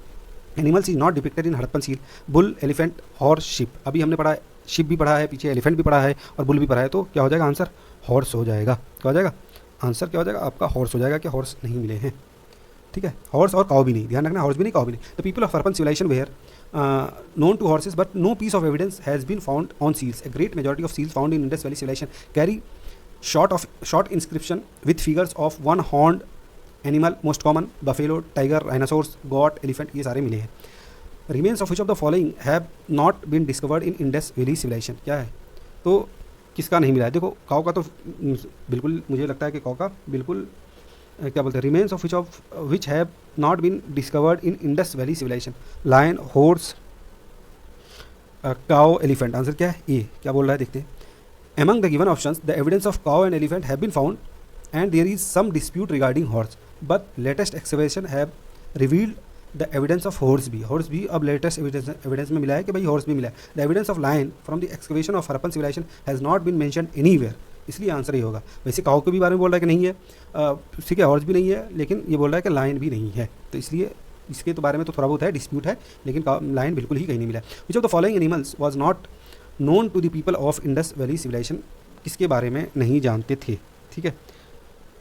animals is not depicted in Harappan seal, bull, elephant, horse, sheep. अभी हमने पढ़ा है, शिप भी पढ़ा है पीछे, एलिफेंट भी पढ़ा है और बुल भी पढ़ा है, तो क्या हो जाएगा आंसर, हॉर्स हो जाएगा। क्या हो जाएगा आंसर, क्या हो जाएगा आपका, हॉर्स हो जाएगा, कि हॉर्स नहीं मिले हैं, ठीक है। हॉर्स और काउ भी नहीं, ध्यान रखना, हॉर्स भी नहीं, काउ भी नहीं। The people of Harappan civilisation were known to horses, but no piece of evidence has been found on seals. A great majority of seals found in Indus Valley civilization carry short inscription with figures of one-horned animal, most common buffalo, tiger, rhinoceros, goat, elephant, ये सारे मिले हैं। Remains of which of the following have not been discovered in Indus Valley civilization, क्या है, तो किसका नहीं मिला है, देखो काऊ का तो बिल्कुल मुझे लगता है कि काऊ का बिल्कुल क्या बोलते हैं, remains of which have not been discovered in Indus valley civilisation, lion, horse, cow, elephant. Answer क्या है, ए, क्या बोल रहा है देखते हैं। Among the given options the evidence of cow and elephant have been found and there is some dispute regarding horse, but latest excavation have revealed the evidence of horse भी अब लेटेस्ट एविडेंस में मिला है कि भाई horse भी मिला है। The evidence of lion from the excavation of Harappan civilisation has not been mentioned anywhere, इसलिए आंसर ये होगा। वैसे काऊ के भी बारे में बोल रहा है कि नहीं है, ठीक है, हॉर्स भी नहीं है, लेकिन ये बोल रहा है कि लायन भी नहीं है, तो इसलिए इसके तो बारे में तो थोड़ा बहुत है, डिस्प्यूट है, लेकिन लायन बिल्कुल ही कहीं नहीं मिला। Which of the following animals was not known to the people of Indus valley civilisation, किसके बारे में नहीं जानते थे, ठीक है।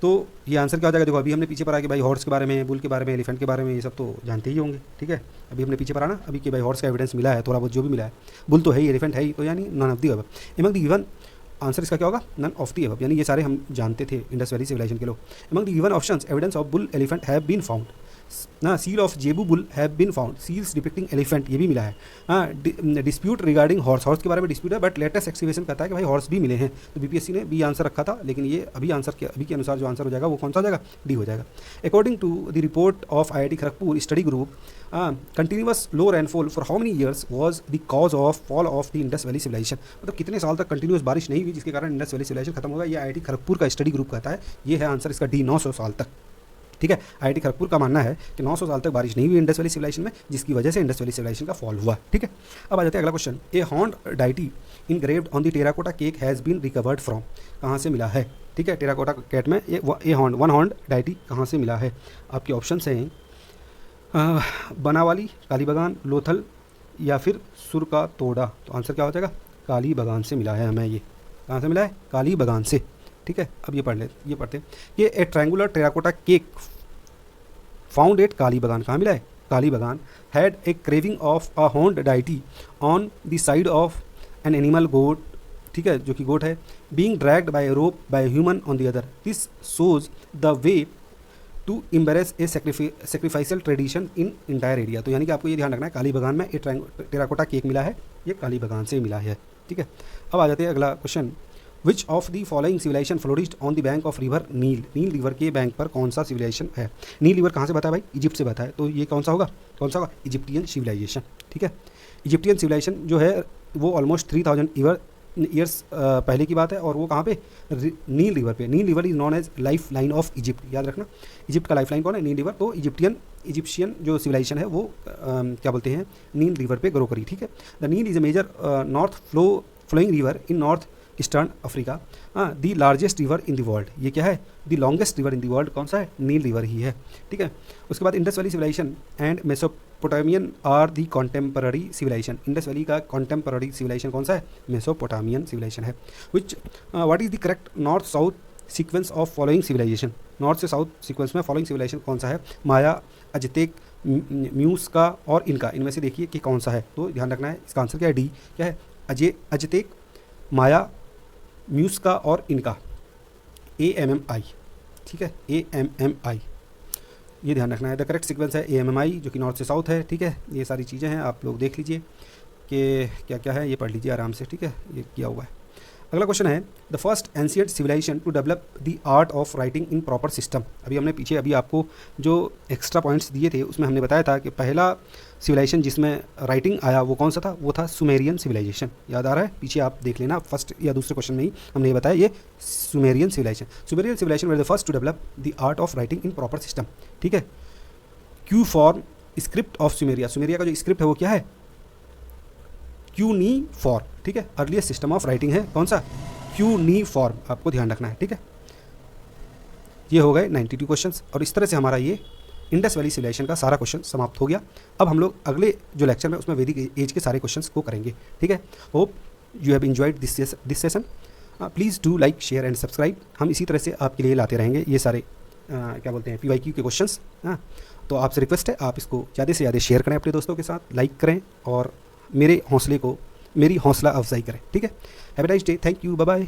तो ये आंसर क्या हो जाएगा, देखो अभी हमने पीछे पढ़ा कि भाई हॉर्स के बारे में, बुल के बारे में, एलिफेंट के बारे में, ये सब तो जानते ही होंगे, ठीक है। अभी हमने पीछे पढ़ा ना अभी कि भाई हॉर्स का एविडेंस मिला है, थोड़ा बहुत जो भी मिला है, बुल तो है ही, एलिफेंट है ही, तो यानी none of the above. Among the given, answer इसका क्या होगा, नन ऑफ दी अबव, यानी ये सारे हम जानते थे इंडस वैली सिविलाइजेशन के लोग। Among the given options evidence of bull, elephant have been found ना, seal of zebu bull have been found, seals depicting elephant ये भी मिला है। हाँ, डिस्प्यूट रिगार्डिंग हॉर्स, हॉर्स के बारे में डिस्प्यूट है, बट लेटेस्ट एक्सकवेशन कहता है कि भाई हॉर्स भी मिले हैं, तो बीपीएससी ने बी आंसर रखा था, लेकिन ये अभी आंसर के अभी के अनुसार जो आंसर हो जाएगा वो कौन सा हो जाएगा, डी हो जाएगा। According to the report of IIT Kharagpur study group, continuous low rainfall for how many years was the cause of fall of the Indus valley civilisation, मतलब कितने साल तक कंटिन्यूस बारिश नहीं हुई जिसके कारण इंडस वैली सिविलाइजेशन खत्म होगा, ये IIT खड़गपुर का स्टडी ग्रुप कहता है, ये है आंसर इसका डी, 900 साल तक, ठीक है। IIT खड़गपुर का मानना है कि 900 साल तक बारिश नहीं हुई इंडस वैली सिविलाइजेशन में, जिसकी वजह से इंडस वैली सिविलाइजेशन का फॉल हुआ, ठीक है। अब आ जाते हैं अगला question, a horned deity engraved on the terracotta cake has been recovered from, कहाँ से मिला है, ठीक है। टेराकोटा कैट में a horn, one horned deity कहाँ से मिला है, आपके ऑप्शन हैं बनावाली, काली बगान, लोथल या फिर सुर का तोड़ा। तो आंसर क्या हो जाएगा, काली बगान से मिला है हमें, ये कहाँ से मिला है, काली बगान से, ठीक है। अब ये पढ़ते हैं, ये a triangular terracotta cake found at Kalibangan, कहाँ मिला है, Kalibangan had a carving of a horned deity on the side of an animal goat, ठीक है, जो कि गोट है, being dragged by rope by human on the other, this shows the way to embrace a sacrificial tradition in entire area. तो यानी कि आपको ये ध्यान रखना है, काली बगान में एक टेराकोटा केक मिला है, ये काली बगान से मिला है, ठीक है। अब आ जाते हैं अगला question, which of the following civilisation flourished on the bank of river Nile, Nile river के बैंक पर कौन सा सिविलाइजेशन है। नील रिवर कहाँ से बता है भाई, इजिप्ट से बता है, तो ये कौन सा होगा, इजिप्टियन सिविलाइजेशन, ठीक है। इजिप्टियन सिविलाइजेशन जो है वो ऑलमोस्ट 3000 ईयर्स पहले की बात है, और वो कहाँ पे, नील रिवर पे। Nile river is known as life line of Egypt, याद रखना, इजिप्ट का लाइफ लाइन कौन है, नील रिवर। तो इजिप्शियन जो सिविलाइजेशन है वो क्या बोलते हैं, नील रिवर पे ग्रो करी, ठीक है। The Nile is a major north flowing river in north eastern Africa, the largest river in the world, ये क्या है, the longest river in the world कौन सा है, नील रिवर ही है, ठीक है। उसके बाद Indus valley civilisation and Mesopotamian are the contemporary civilisation, Indus valley का कॉन्टेम्पररी सिविलाइजेशन कौन सा है, मेसोपोटामियन सिविलाइजेशन है। Which what is the correct north south sequence of following civilisation, north से साउथ सीक्वेंस में फॉलोइंग सिविलाइजेशन कौन सा है, माया, अजतेक, म्यूस्का और इनका, इनमें से देखिए कि कौन सा है, तो ध्यान रखना है, इसका आंसर क्या है, डी, क्या है, अजतेक, माया, म्यूस्का और इनका, AMMI, ठीक है, AMMI, ये ध्यान रखना है। द करेक्ट सीक्वेंस है AMMI, जो कि नॉर्थ से साउथ है, ठीक है। ये सारी चीज़ें हैं, आप लोग देख लीजिए कि क्या क्या है, ये पढ़ लीजिए आराम से, ठीक है, ये किया हुआ है। अगला क्वेश्चन है, the first ancient civilisation to develop the art of writing in proper system. अभी हमने पीछे अभी आपको जो एक्स्ट्रा पॉइंट्स दिए थे उसमें हमने बताया था कि पहला सिविलाइजेशन जिसमें राइटिंग आया वो कौन सा था, वो था सुमेरियन सिविलाइजेशन, याद आ रहा है, पीछे आप देख लेना, फर्स्ट या दूसरे क्वेश्चन में ही हमने ये बताया, ये Sumerian civilisation were the first to develop the art of writing in proper system, ठीक है। Cuneiform script of Sumeria, Sumeria का जो स्क्रिप्ट है वो क्या है, क्यूनीफॉर्म, ठीक है। अर्लीस्ट सिस्टम ऑफ राइटिंग है कौन सा, क्यूनीफॉर्म, आपको ध्यान रखना है, ठीक है। ये हो गए 92 क्वेश्चंस, और इस तरह से हमारा ये इंडस वैली सिविलाइजेशन का सारा क्वेश्चन समाप्त हो गया। अब हम लोग अगले जो लेक्चर में उसमें वैदिक एज के सारे क्वेश्चंस को करेंगे, ठीक है। Hope you have enjoyed this session, please do like, share and subscribe. हम इसी तरह से आपके लिए लाते रहेंगे ये सारे क्या बोलते हैं, PYQ के क्वेश्चंस, तो आपसे रिक्वेस्ट है आप इसको ज़्यादा से ज़्यादा शेयर करें अपने दोस्तों के साथ, लाइक करें और मेरे हौसले को, मेरी हौसला अफजाई करें, ठीक है। Have a nice day, thank you, bye bye.